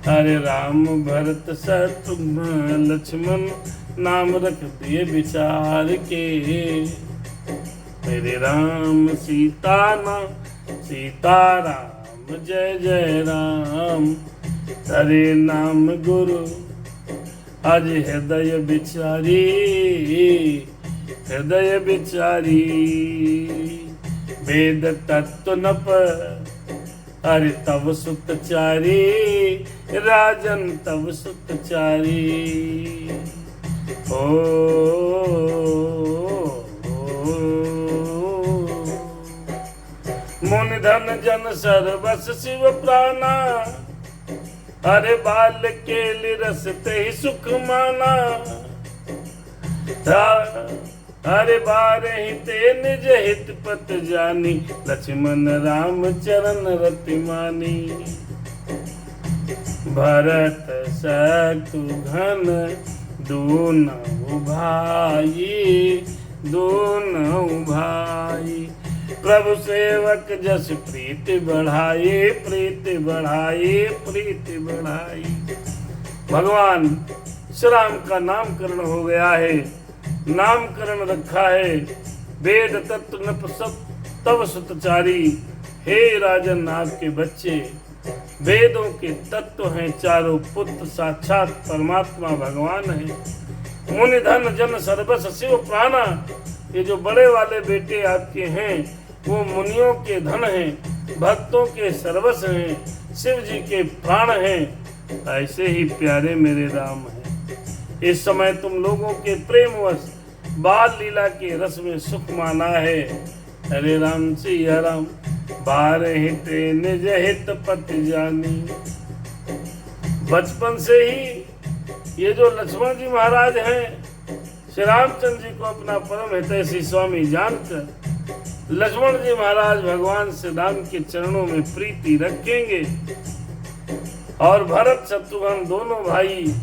अरे राम भरत शत्रुघ्न लक्ष्मण नाम रख दिए विचार के। मेरे राम सीता नाम, सीताराम जय जय राम, हरे नाम गुरु आज हृदय बिचारी, हृदय बिचारी, वेद तत्व न पर, अरे तव सुतचारी, राजन तव सुतचारी। मुनि धन जन सर्वस शिव प्राणा, अरे बाल के रसते ही सुख माना। अरे बारे ही ते निज हित पत जानी, लक्ष्मण राम चरण रति मानी। भरत शत्रुघ्न दोनों भाई, दोनों भाई, प्रभु सेवक जस प्रीति बढ़ाई, प्रीति बढ़ाई, प्रीति बढ़ाई। भगवान श्री राम का नामकरण हो गया है, नामकरण रखा है, वेद तत्व न तव सुतचारी। हे राजन, आपके बच्चे वेदों के तत्व हैं, चारों पुत्र साक्षात परमात्मा भगवान है। मुनि धन जन सर्वस शिव प्राणा, ये जो बड़े वाले बेटे आपके हैं वो मुनियों के धन हैं, भक्तों के सर्वस्व हैं, शिव जी के प्राण हैं। ऐसे ही प्यारे मेरे राम हैं। इस समय तुम लोगों के प्रेमवश बाल लीला के रस में सुख माना है। हरे राम सिया राम, बारे हित निज हित पति जानी। बचपन से ही ये जो लक्ष्मण जी महाराज हैं, श्री रामचंद्र जी को अपना परम हितैषी स्वामी जानकर लक्ष्मण जी महाराज भगवान श्री राम के चरणों में प्रीति रखेंगे, और भरत शत्रुघ्न दोनों भाई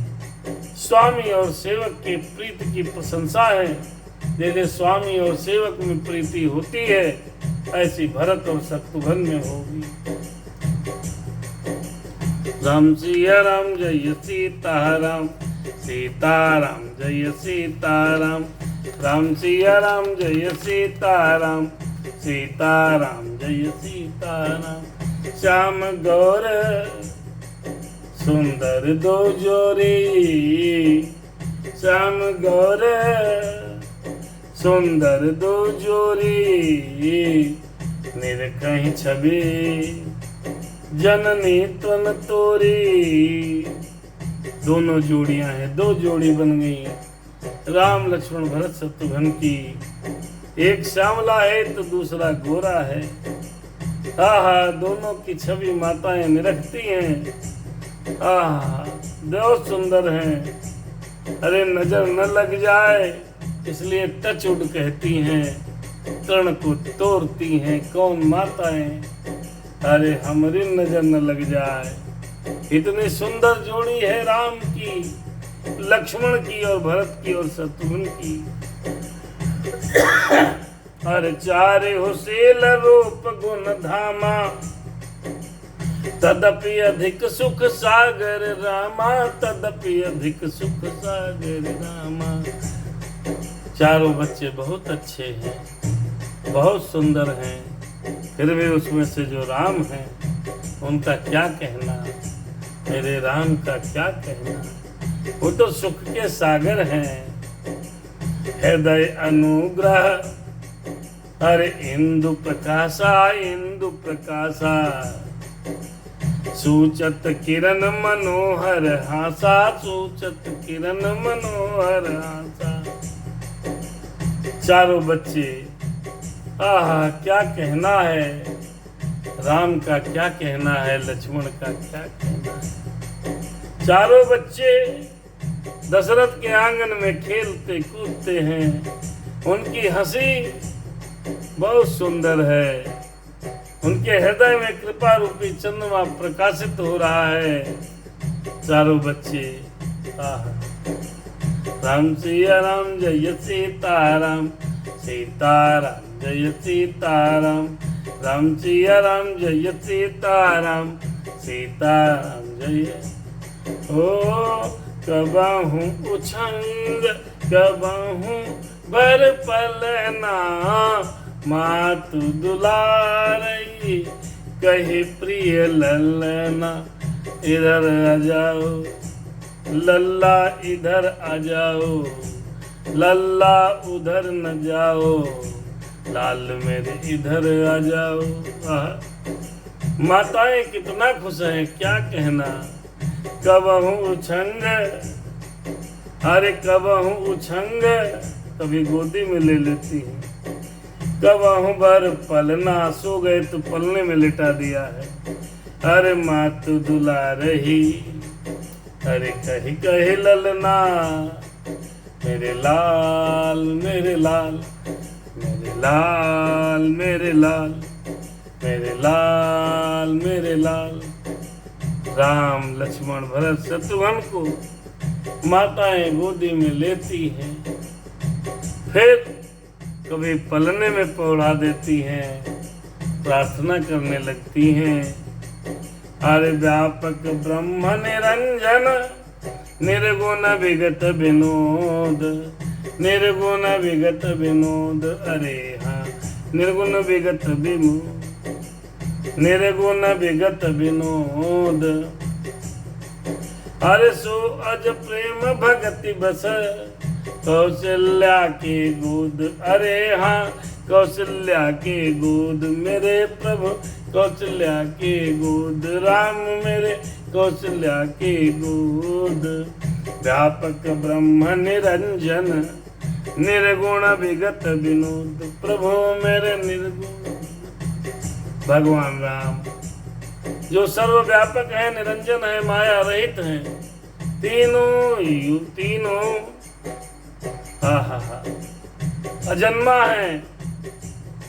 स्वामी और सेवक के प्रीति की प्रशंसा है। जैसे स्वामी और सेवक में प्रीति होती है, ऐसी भरत और शत्रुघ्न में होगी। राम सिया राम जय सीताराम, सीताराम जय सीताराम, राम सिया राम जय सीताराम, सीताराम जय सीताराम। श्याम गौर सुंदर दो जोरी, श्याम गौर सुंदर दो जोरी, निरकहीं छवि जननी तन तोरी। दोनों जोड़ियां हैं, दो जोड़ी बन गई राम लक्ष्मण भरत शत्रुघ्न की। एक श्यामला है तो दूसरा गोरा है। आहा, दोनों की छवि माताएं निरखती हैं। आहा, बहुत सुंदर हैं। अरे नजर न लग जाए इसलिए टचउड कहती हैं, तृण को तोड़ती हैं कौन माताएं। अरे हमारी नजर न लग जाए। इतनी सुंदर जोड़ी है राम की, लक्ष्मण की और भरत की और शत्रुघ्न की। अरे चारे हो सेल रूप गुण धामा, तदपि अधिक सुख सागर रामा, तदपि अधिक सुख सागर रामा। चारों बच्चे बहुत अच्छे हैं, बहुत सुंदर हैं, फिर भी उसमें से जो राम हैं उनका क्या कहना, मेरे राम का क्या कहना। वो तो सुख के सागर हैं। हृदय अनुग्रह अरे इंदु प्रकाशा, इंदु प्रकाशा, सूचत किरण मनोहर हासा, सूचत किरण मनोहर हासा। चारों बच्चे, आहा क्या कहना है, राम का क्या कहना है, लक्ष्मण का क्या कहना है। चारों बच्चे दशरथ के आंगन में खेलते कूदते हैं, उनकी हंसी बहुत सुंदर है, उनके हृदय में कृपा रूपी चंद्रमा प्रकाशित हो रहा है। चारों बच्चे, आहा राम सिया राम जय सीताराम, सीताराम जय सीताराम, राम सिया राम जय सीताराम, सीताराम जय। ओ कबाहू उछंग कबाहू भर पलना, मातु दुलारई कहे प्रिय ललना। इधर आ जाओ लल्ला, इधर आ जाओ लल्ला, उधर न जाओ लाल मेरे इधर आ जाओ। माताएं कितना खुश हैं, क्या कहना। कबहू उछंग, अरे कबहू उछंग, कभी गोदी में ले लेती है, कबहू भर पलना, सो गए तो पलने में लिटा दिया है। अरे मातु दुला रही, अरे कही कही ललना, मेरे लाल मेरे लाल, मेरे लाल मेरे लाल, मेरे लाल मेरे लाल। राम लक्ष्मण भरत शत्रुघ्न को माताएं गोदी में लेती हैं, फिर कभी पलने में पौड़ा देती हैं, प्रार्थना करने लगती हैं। अरे व्यापक ब्रह्म निरंजन, निर्गुण विगत विनोद, निर्गुण विगत विनोद। अरे हाँ निर्गुण विगत विनोद, निर्गुण विगत विनोद। अरे सो अज प्रेम भगति बस, कौशल्या के गोद। अरे हाँ कौशल्या के गोद, मेरे प्रभु कौशल्या के गोद, राम मेरे कौशल्या के गोद। व्यापक ब्रह्म निरंजन, निर्गुण विगत विनोद, प्रभु मेरे निर्गुण। भगवान राम जो सर्वव्यापक है, निरंजन है, माया रहित है, तीनों अजन्मा है,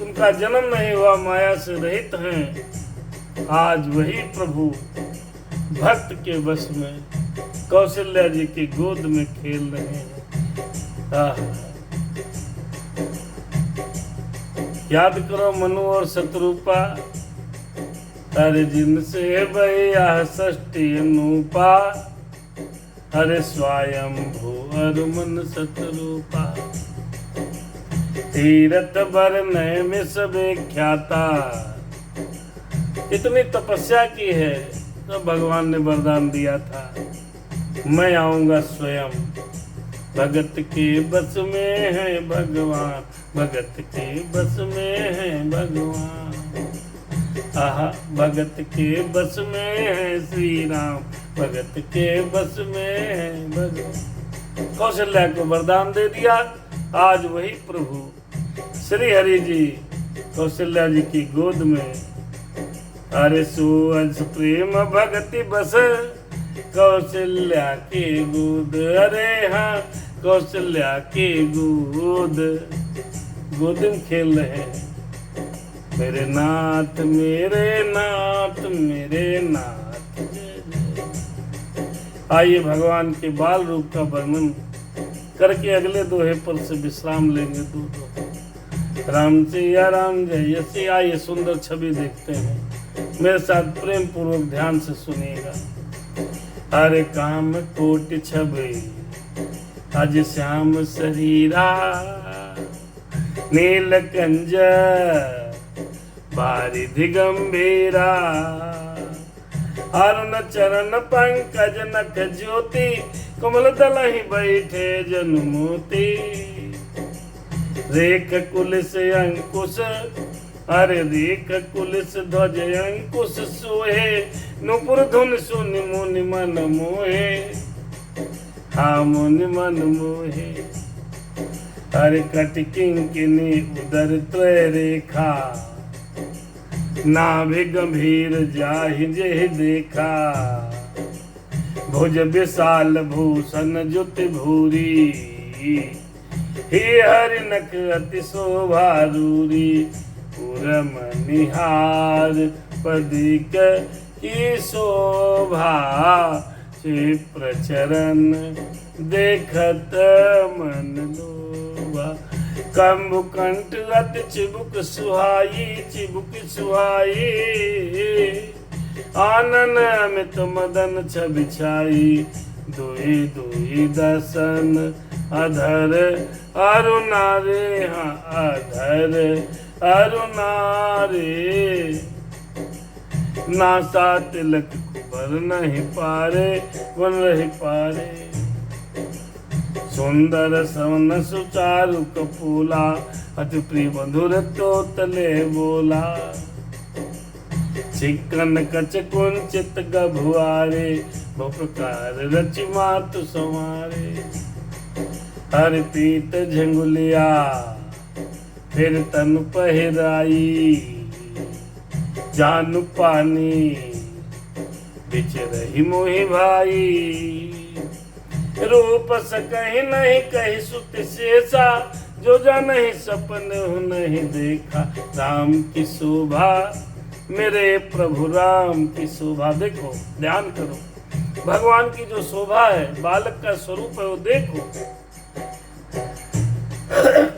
उनका जन्म नहीं हुआ, माया से रहित हैं। आज वही प्रभु भक्त के वश में कौशल्या जी की गोद में खेल रहे हैं। याद करो मनु और शत्रुपा, अरे जिनसे भैया षष्ठी अनुपा, अरे स्वयं भू अरुमन शत्रुपा। तीरथ बरनय में सब ख्याता, इतनी तपस्या की है तो भगवान ने वरदान दिया था, मैं आऊंगा स्वयं। भगत के बस में है भगवान, भगत के बस में है भगवान। आहा भगत के बस में है श्री राम, भगत के बस में है भगवान। कौशल्या को वरदान दे दिया। आज वही प्रभु श्री हरि जी कौशल्या जी की गोद में, अरे सुअज प्रेम भगति बस, कौशल्या के गोद। अरे हाँ कौशल्या के गोद में खेल रहे हैं। मेरे नाथ मेरे नाथ मेरे नाथ, आइए भगवान के बाल रूप का वर्णन करके अगले दोहे पर से विश्राम लेंगे। दो राम सिया राम जय श्री। आइए सुंदर छवि देखते हैं, मेरे साथ प्रेम पूर्वक ध्यान से सुनिएगा। हरे काम कोटि छवि अज श्याम शरीरा, नीलकंज बारिधि गंभीरा, अरुण चरण पंकज नख ज्योति, कमल दलहि बैठे जनु मोती, रेख कुलिस अंकुश अरे रेख कुलिस ध्वज अंकुश सोहे, नुपुर धुन सुनि मुनि मन मोहे, हाँ मुनि मन मोहे। हरि कटि किंकिनी उदर त्रय रेखा, नाभि गंभीर जाहि जेहि देखा, भुज विशाल भूषण जुति भूरी, हे हरि नक अति शोभा रूरी, पुरम निहार पदिक की शोभा, क्षिप्र चरण देखत मन लोभा, कंबु कंठ अति चिबुक सुहाई, चिबुक सुहाई, आनन अमित मदन छवि छाई, दुहि दुहि दसन अधर अरुणारे, हाँ अधर अरुणारे, नासा तिलक कुबर नहीं पारे, वन रही पारे, सुंदर सवन सुचारु कपूला, अति प्रिय मधुर तो तले बोला, चिकन कच कुंचित गभुआरे, बहु प्रकार रचि मातु संवारे, हर पीत झंगुलिया फिर तनु पहिराई, जानू पानी बिच रही मोहि भाई, रूप सकहि नहीं कही सुत शेषा, जो जा नहीं सपन हूँ नहीं देखा, राम की शोभा मेरे प्रभु राम की शोभा। देखो ध्यान करो, भगवान की जो शोभा है, बालक का स्वरूप है वो देखो।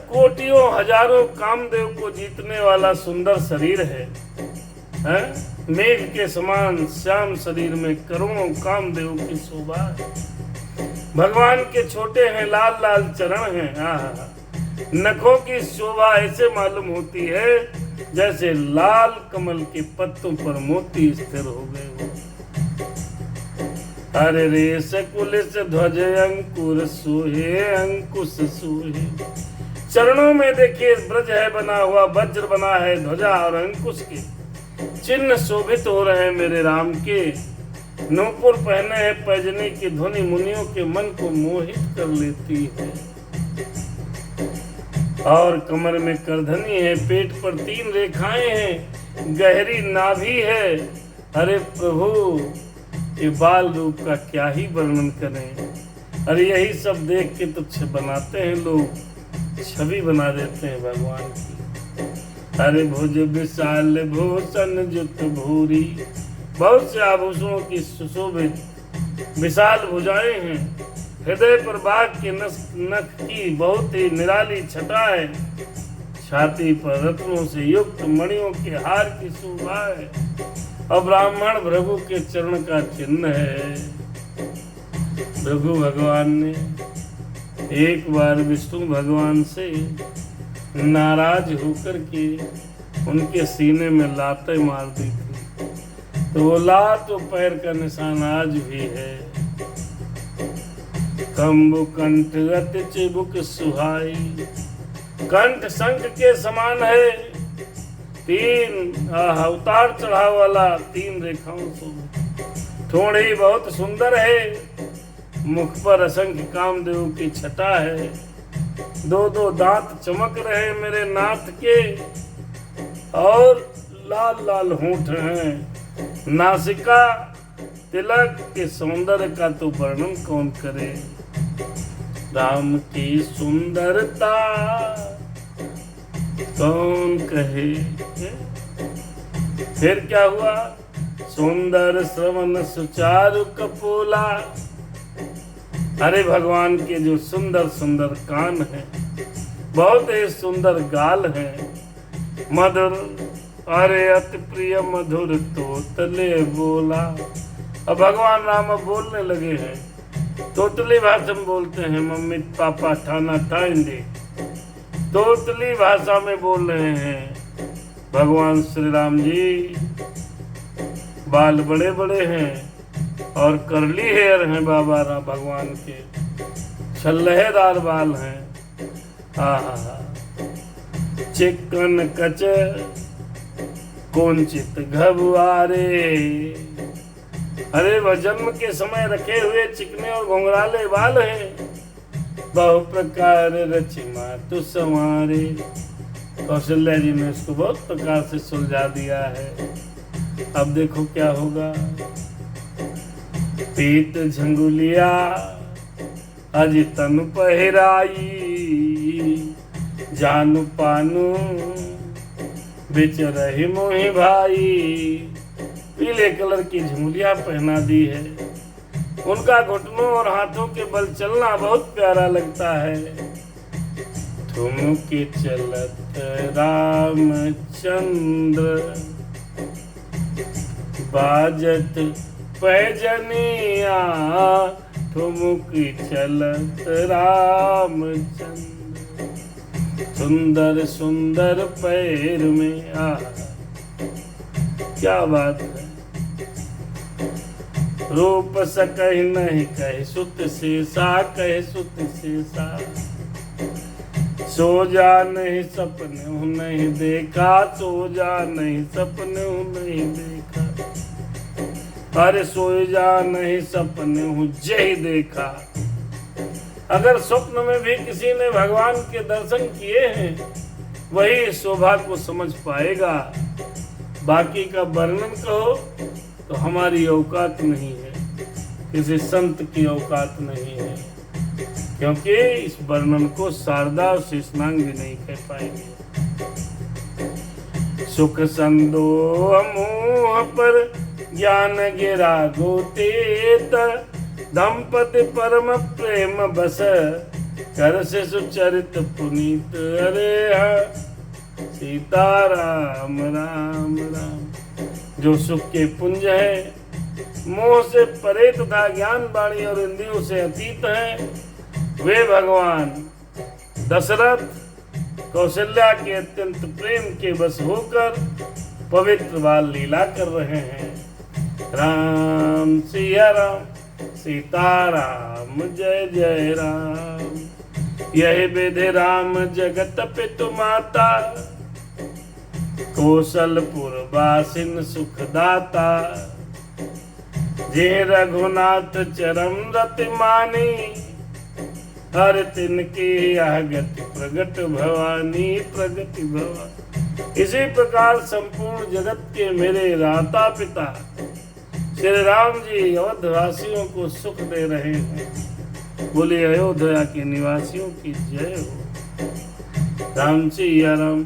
कोटियों हजारों कामदेव को जीतने वाला सुंदर शरीर है, मेघ के समान श्याम शरीर में करोड़ों कामदेव की शोभा है। भगवान के छोटे हैं लाल लाल चरण हैं, नखों की शोभा ऐसे मालूम होती है जैसे लाल कमल के पत्तों पर मोती स्थिर हो गए हो। हरे रेश कुलिस ध्वज अंकुर सोहे, अंकुश सोहे, चरणों में देखिए ब्रज है बना हुआ, वज्र बना है ध्वजा और अंकुश के चिन्ह शोभित हो रहे हैं मेरे राम के। नूपुर पहने हैं, पैजनी की ध्वनि मुनियों के मन को मोहित कर लेती है, और कमर में करधनी है, पेट पर 3 रेखाएं हैं, गहरी नाभि है। अरे प्रभु ये बाल रूप का क्या ही वर्णन करें। अरे यही सब देख के तो बनाते हैं लोग, छवि बना देते हैं भगवान की। अरे भुज विशाल भूषण जुत भूरी, बहुत से आभूषणों की सुशोभित विशाल भुजाएं हैं, हृदय पर बाघ के नख की बहुत ही निराली छटा है, छाती पर रत्नों से युक्त मणियों के हार की शोभा है, और ब्राह्मण भृगु के चरण का चिन्ह है। भृगु भगवान ने एक बार विष्णु भगवान से नाराज होकर के उनके सीने में लातें मार दी थी, तो वो लात तो पैर का निशान आज भी है। कंबु कंठ अति चिबुक सुहाई, कंठ शंख के समान है, 3 अवतार चढ़ाव वाला 3 रेखाओं से, थोड़ी बहुत सुंदर है, मुख पर असंख्य कामदेव की छटा है, 2 दांत चमक रहे मेरे नाथ के, और लाल लाल होंठ हैं, नासिका तिलक के सौंदर्य का तो वर्णन कौन करे। राम की सुंदरता कौन कहे। फिर क्या हुआ, सुंदर श्रवण सुचारु कपोला, अरे भगवान के जो सुंदर सुंदर कान हैं, बहुत ही सुंदर गाल हैं, मधुर, अरे अति प्रिय मधुर तोतले बोला। अब भगवान राम अब बोलने लगे हैं, तोतली भाषा में बोलते हैं, मम्मी पापा ठाना ठाएंगे, तोतली भाषा में बोल रहे हैं। भगवान श्री राम जी बाल बड़े बड़े हैं और करली हेयर हैं बाबा राम भगवान के, छल्लेदार बाल हैं। आहा, चिकन कच कुंचित घबुआरे। अरे वह जन्म के समय रखे हुए चिकने और घुंघराले बाल हैं, बहु प्रकार रचिमा तु संवारे। कौशल्या जी ने इसको बहुत प्रकार से सुलझा दिया है। अब देखो क्या होगा। पीत झंगुलिया अज तनु पहिराई, जानू पानू बिच रही मोहि भाई। पीले कलर की झुमलियां पहना दी है, उनका घुटनों और हाथों के बल चलना बहुत प्यारा लगता है। ठुमके चलत रामचंद्र, बाजत पैजनिया। ठुमके चलत रामचंद्र, सुंदर सुंदर पैर में। आ क्या बात है। रूप सकहि नहीं कहे सुत शेषा, कहे सुत शेषा। सो जा नहीं सपने हूँ नहीं देखा, सो जा नहीं सपने हूँ नहीं देखा। अरे सोए जा नहीं सपने हूँ जय देखा। अगर स्वप्न में भी किसी ने भगवान के दर्शन किए हैं, वही शोभा को समझ पाएगा। बाकी का वर्णन कहो तो हमारी औकात नहीं है, किसी संत की औकात नहीं है, क्योंकि इस वर्णन को शारदा और शेषनाग भी नहीं कह पाएंगे। सुख संदोह मुँह पर ज्ञान गिरा गोतेत, दंपति परम प्रेम बस कर से सुचरित पुनीत। अरे सीता राम राम राम। जो सुख के पुंज है, मोह से परे तथा ज्ञान वाणी और इंद्रियों से अतीत है, वे भगवान दशरथ कौशल्या के अत्यंत प्रेम के बस होकर पवित्र बाल लीला कर रहे हैं। राम सिया राम, सीता राम जय जय राम। यही विधि राम जगत पितु माता, कौशलपुर वासिन सुखदाता। जे रघुनाथ चरम रति मानी, हर तिनकी यह गति प्रगट भवानी, प्रगति भवानी। इसी प्रकार संपूर्ण जगत के मेरे राता पिता श्री राम जी अयोध्यावासियों को सुख दे रहे हैं। बोले अयोध्या के निवासियों की जय हो। राम सिया राम,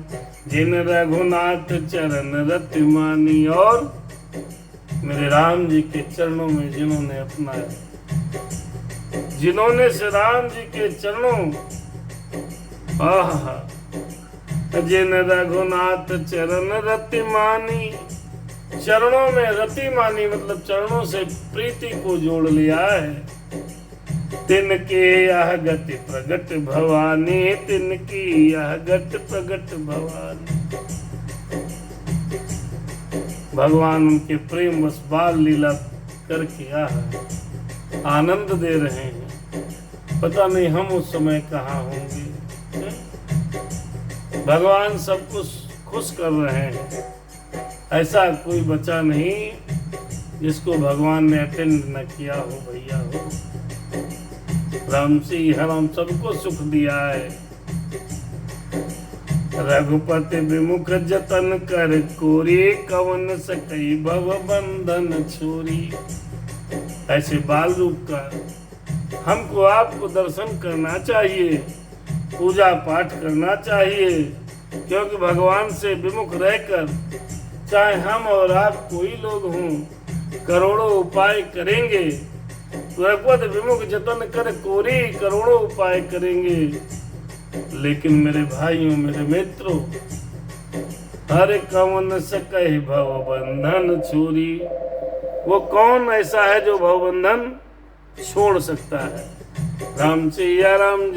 जिन रघुनाथ चरण रति मानी। और मेरे राम जी के चरणों में जिन्होंने अपनाया, जिन्होंने श्री राम जी के चरणों, आहा, जिन रघुनाथ चरण रति मानी। चरणों में रति मानी मतलब चरणों से प्रीति को जोड़ लिया है। तिनके यह गति प्रगट भवानी, तिनकी यह गति प्रगट भवानी। भगवान उनके प्रेम बस बाल लीला करके आनंद दे रहे हैं। पता नहीं हम उस समय कहाँ होंगे। भगवान सब कुछ खुश कर रहे हैं। ऐसा कोई बचा नहीं जिसको भगवान ने अटेंड न किया हो भैया हो। राम सिंह हम सबको सुख दिया है। रघुपति विमुख जतन कर कोरी, कवन सकई भव बंधन छोरी। ऐसे बाल रूप का हमको आपको दर्शन करना चाहिए, पूजा पाठ करना चाहिए, क्योंकि भगवान से विमुख रहकर चाहे हम और आप कोई लोग हों, करोड़ों उपाय करेंगे रघुपत विमुख जतन कर कोरी करोड़ों उपाय करेंगे, लेकिन मेरे भाइयों मेरे मित्रों, हर कवन सकहि भव बंधन छोरी। वो कौन ऐसा है जो भव बंधन छोड़ सकता है? राम सिया राम।